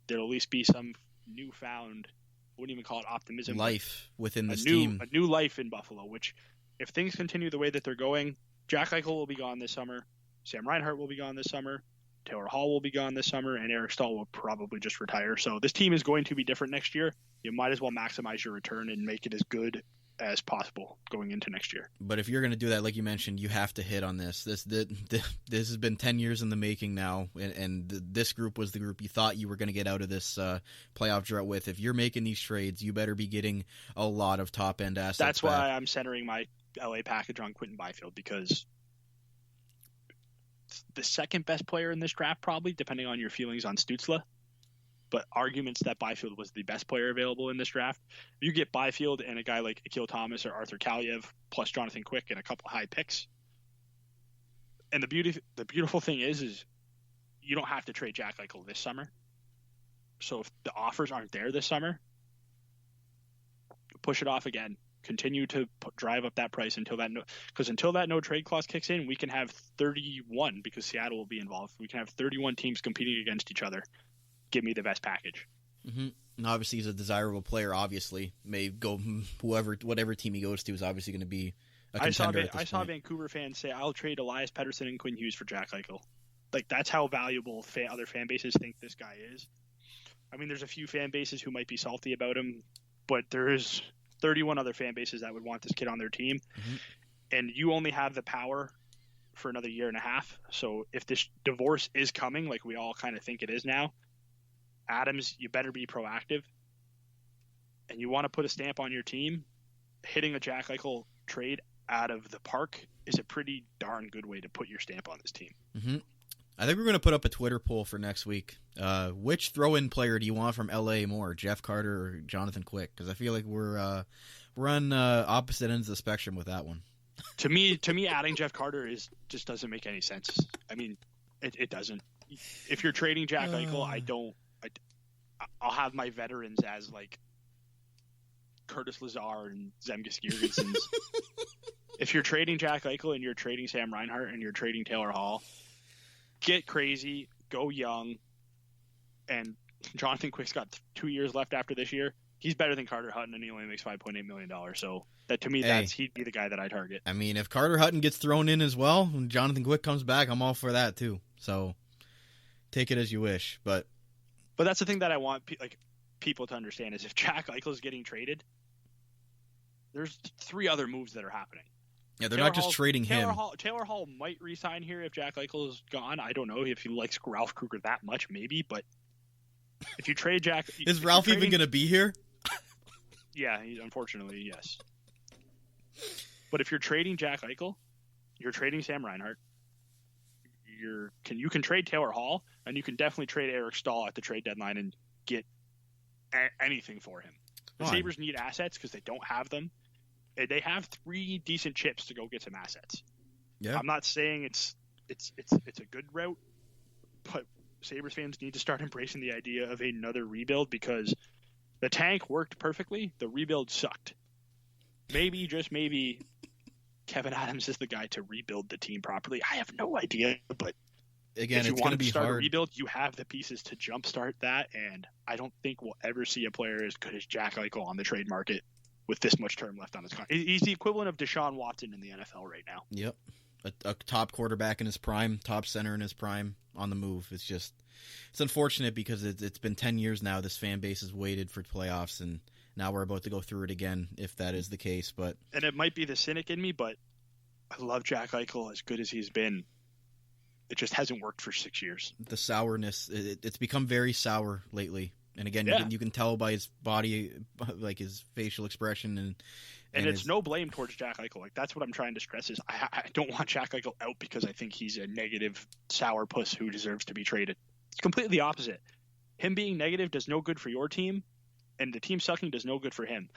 there'll at least be some newfound, I wouldn't even call it optimism. Life within this team. A new life in Buffalo, which if things continue the way that they're going, Jack Eichel will be gone this summer. Sam Reinhart will be gone this summer. Taylor Hall will be gone this summer, and Eric Stahl will probably just retire. So this team is going to be different next year. You might as well maximize your return and make it as good as possible going into next year. But if you're going to do that, like you mentioned, you have to hit on this. This has been 10 years in the making now, and this group was the group you thought you were going to get out of this playoff drought with. If you're making these trades, you better be getting a lot of top-end assets. That's why I'm centering my LA package on Quinton Byfield, because the second best player in this draft, probably, depending on your feelings on Stützle. But arguments that Byfield was the best player available in this draft. You get Byfield and a guy like Akil Thomas or Arthur Kaliev, plus Jonathan Quick and a couple high picks. And the beautiful thing is you don't have to trade Jack Eichel this summer. So if the offers aren't there this summer, push it off again. Continue to drive up that price until that no trade clause kicks in. We can have 31, because Seattle will be involved. We can have 31 teams competing against each other. Give me the best package. Mm-hmm. And obviously, he's a desirable player. Obviously, may go whatever team he goes to is obviously going to be a contender. I saw Vancouver fans say, "I'll trade Elias Pettersson and Quinn Hughes for Jack Eichel." Like, that's how valuable other fan bases think this guy is. I mean, there's a few fan bases who might be salty about him, but there is 31 other fan bases that would want this kid on their team. Mm-hmm. And you only have the power for another year and a half. So if this divorce is coming, like we all kind of think it is now, Adams, you better be proactive. And you want to put a stamp on your team, hitting a Jack Eichel trade out of the park is a pretty darn good way to put your stamp on this team. Mm-hmm. I think we're going to put up a Twitter poll for next week. Which throw-in player do you want from LA more, Jeff Carter or Jonathan Quick? Because I feel like we're on opposite ends of the spectrum with that one. To me, adding Jeff Carter just doesn't make any sense. I mean, it doesn't. If you're trading Jack Eichel, I'll have my veterans as like Curtis Lazar and Zemgus Girgensons. If you're trading Jack Eichel and you're trading Sam Reinhart and you're trading Taylor Hall, get crazy, go young, and Jonathan Quick's got 2 years left after this year. He's better than Carter Hutton, and he only makes $5.8 million. So that to me, he'd be the guy that I target. I mean, if Carter Hutton gets thrown in as well, when Jonathan Quick comes back, I'm all for that too. So take it as you wish. But that's the thing that I want people to understand is if Jack Eichel's getting traded, there's 3 other moves that are happening. Yeah, they're not just trading him. Taylor Hall might re-sign here if Jack Eichel is gone. I don't know if he likes Ralph Kruger that much, maybe. But if you trade Jack... Is Ralph even going to be here? Yeah, unfortunately, yes. But if you're trading Jack Eichel, you're trading Sam Reinhart. You can trade Taylor Hall, and you can definitely trade Eric Stahl at the trade deadline and get anything for him. The Sabres need assets because they don't have them. They have 3 decent chips to go get some assets. Yeah, I'm not saying it's a good route, but Sabres fans need to start embracing the idea of another rebuild because the tank worked perfectly. The rebuild sucked. Maybe, just maybe, Kevin Adams is the guy to rebuild the team properly. I have no idea, but again, if you it's want to to be start hard. a rebuild, you have the pieces to jumpstart that, and I don't think we'll ever see a player as good as Jack Eichel on the trade market with this much term left on his contract. He's the equivalent of Deshaun Watson in the NFL right now. Yep. A top quarterback in his prime, top center in his prime, on the move. It's unfortunate because it's been 10 years now. This fan base has waited for playoffs, and now we're about to go through it again if that is the case. And it might be the cynic in me, but I love Jack Eichel as good as he's been. It just hasn't worked for 6 years. The sourness, it's become very sour lately. And again, you can tell by his body, like his facial expression, and it's no blame towards Jack Eichel. Like, that's what I'm trying to stress is I don't want Jack Eichel out because I think he's a negative sourpuss who deserves to be traded. It's completely the opposite. Him being negative does no good for your team, and the team sucking does no good for him.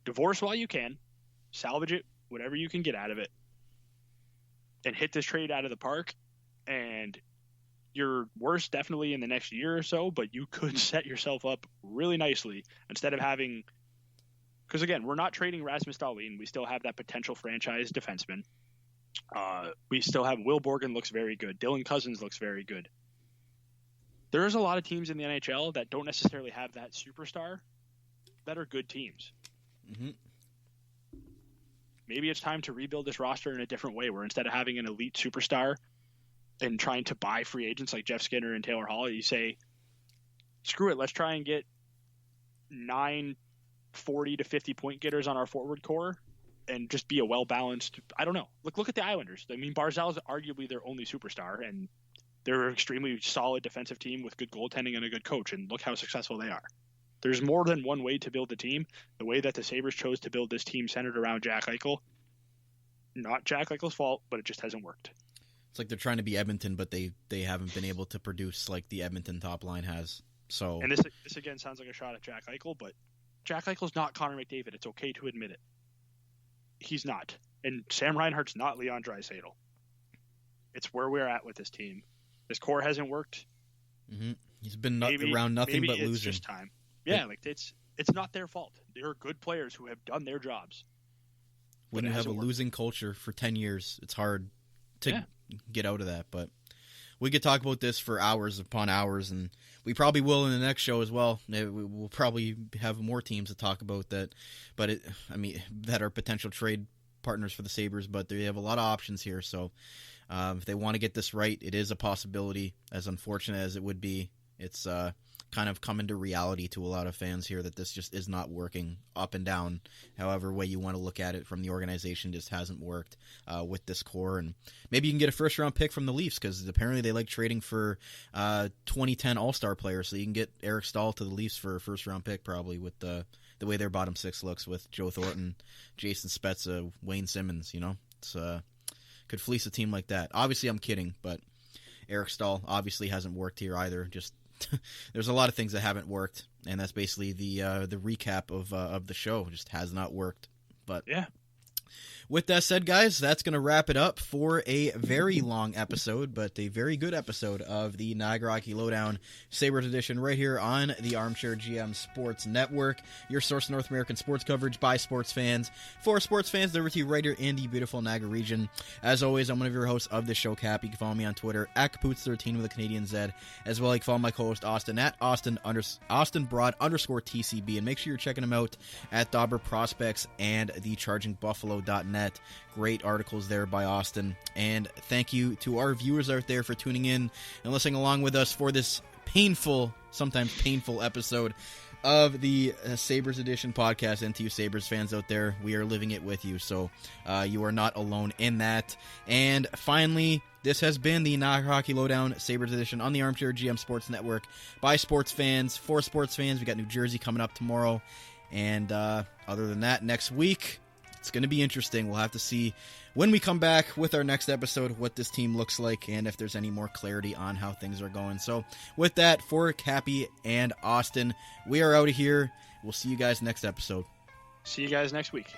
Divorce while you can, salvage it, whatever you can get out of it, and hit this trade out of the park. And you're worse definitely in the next year or so, but you could set yourself up really nicely instead of having, because again, we're not trading Rasmus Dahlin. We still have that potential franchise defenseman. We still have Will Borgen looks very good. Dylan Cousins looks very good. There's a lot of teams in the NHL that don't necessarily have that superstar that are good teams. Mm-hmm. Maybe it's time to rebuild this roster in a different way, where instead of having an elite superstar and trying to buy free agents like Jeff Skinner and Taylor Hall, you say, screw it, let's try and get 9 40 to 50 point getters on our forward core and just be a well-balanced, I don't know. Look at the Islanders. I mean, Barzal is arguably their only superstar, and they're an extremely solid defensive team with good goaltending and a good coach, and look how successful they are. There's more than one way to build a team. The way that the Sabres chose to build this team centered around Jack Eichel, not Jack Eichel's fault, but it just hasn't worked. It's like they're trying to be Edmonton, but they haven't been able to produce like the Edmonton top line has. So, and this again sounds like a shot at Jack Eichel, but Jack Eichel's not Connor McDavid. It's okay to admit it. He's not. And Sam Reinhart's not Leon Draisaitl. It's where we're at with this team. This core hasn't worked. Mm-hmm. He's been around nothing but losing. It's just time. Yeah, like it's not their fault. They're good players who have done their jobs. When you have a losing culture for 10 years, it's hard to get out of that. But we could talk about this for hours upon hours, and we probably will in the next show as well. We'll probably have more teams to talk about that, that are potential trade partners for the Sabres, but they have a lot of options here. So if they want to get this right, it is a possibility. As unfortunate as it would be, it's kind of come into reality to a lot of fans here that this just is not working up and down. However way you want to look at it from the organization, just hasn't worked with this core. And maybe you can get a first-round pick from the Leafs, because apparently they like trading for 2010 All-Star players, so you can get Eric Stahl to the Leafs for a first-round pick probably with the way their bottom six looks with Joe Thornton, Jason Spezza, Wayne Simmons, It's could fleece a team like that. Obviously, I'm kidding, but Eric Stahl obviously hasn't worked here either. Just there's a lot of things that haven't worked, and that's basically the recap of the show. Just has not worked. But yeah. With that said, guys, that's going to wrap it up for a very long episode, but a very good episode of the Niagara Hockey Lowdown Sabres edition right here on the Armchair GM Sports Network, your source of North American sports coverage by sports fans, for sports fans, delivered to you right here in the beautiful Niagara region. As always, I'm one of your hosts of the show, Cap. You can follow me on Twitter at Kapoots13 with a Canadian Z. As well, you can follow my co-host Austin at Austin_Broad_TCB, and make sure you're checking him out at Dauber Prospects and thechargingbuffalo.net. Great articles there by Austin. And thank you to our viewers out there for tuning in and listening along with us for this sometimes painful episode of the Sabres Edition podcast. And to you Sabres fans out there, we are living it with you, so you are not alone in that. And finally, this has been the Niagara Hockey Lowdown Sabres Edition on the Armchair GM Sports Network by sports fans, for sports fans. We got New Jersey coming up tomorrow, and other than that, next week it's going to be interesting. We'll have to see when we come back with our next episode what this team looks like and if there's any more clarity on how things are going. So with that, for Cappy and Austin, we are out of here. We'll see you guys next episode. See you guys next week.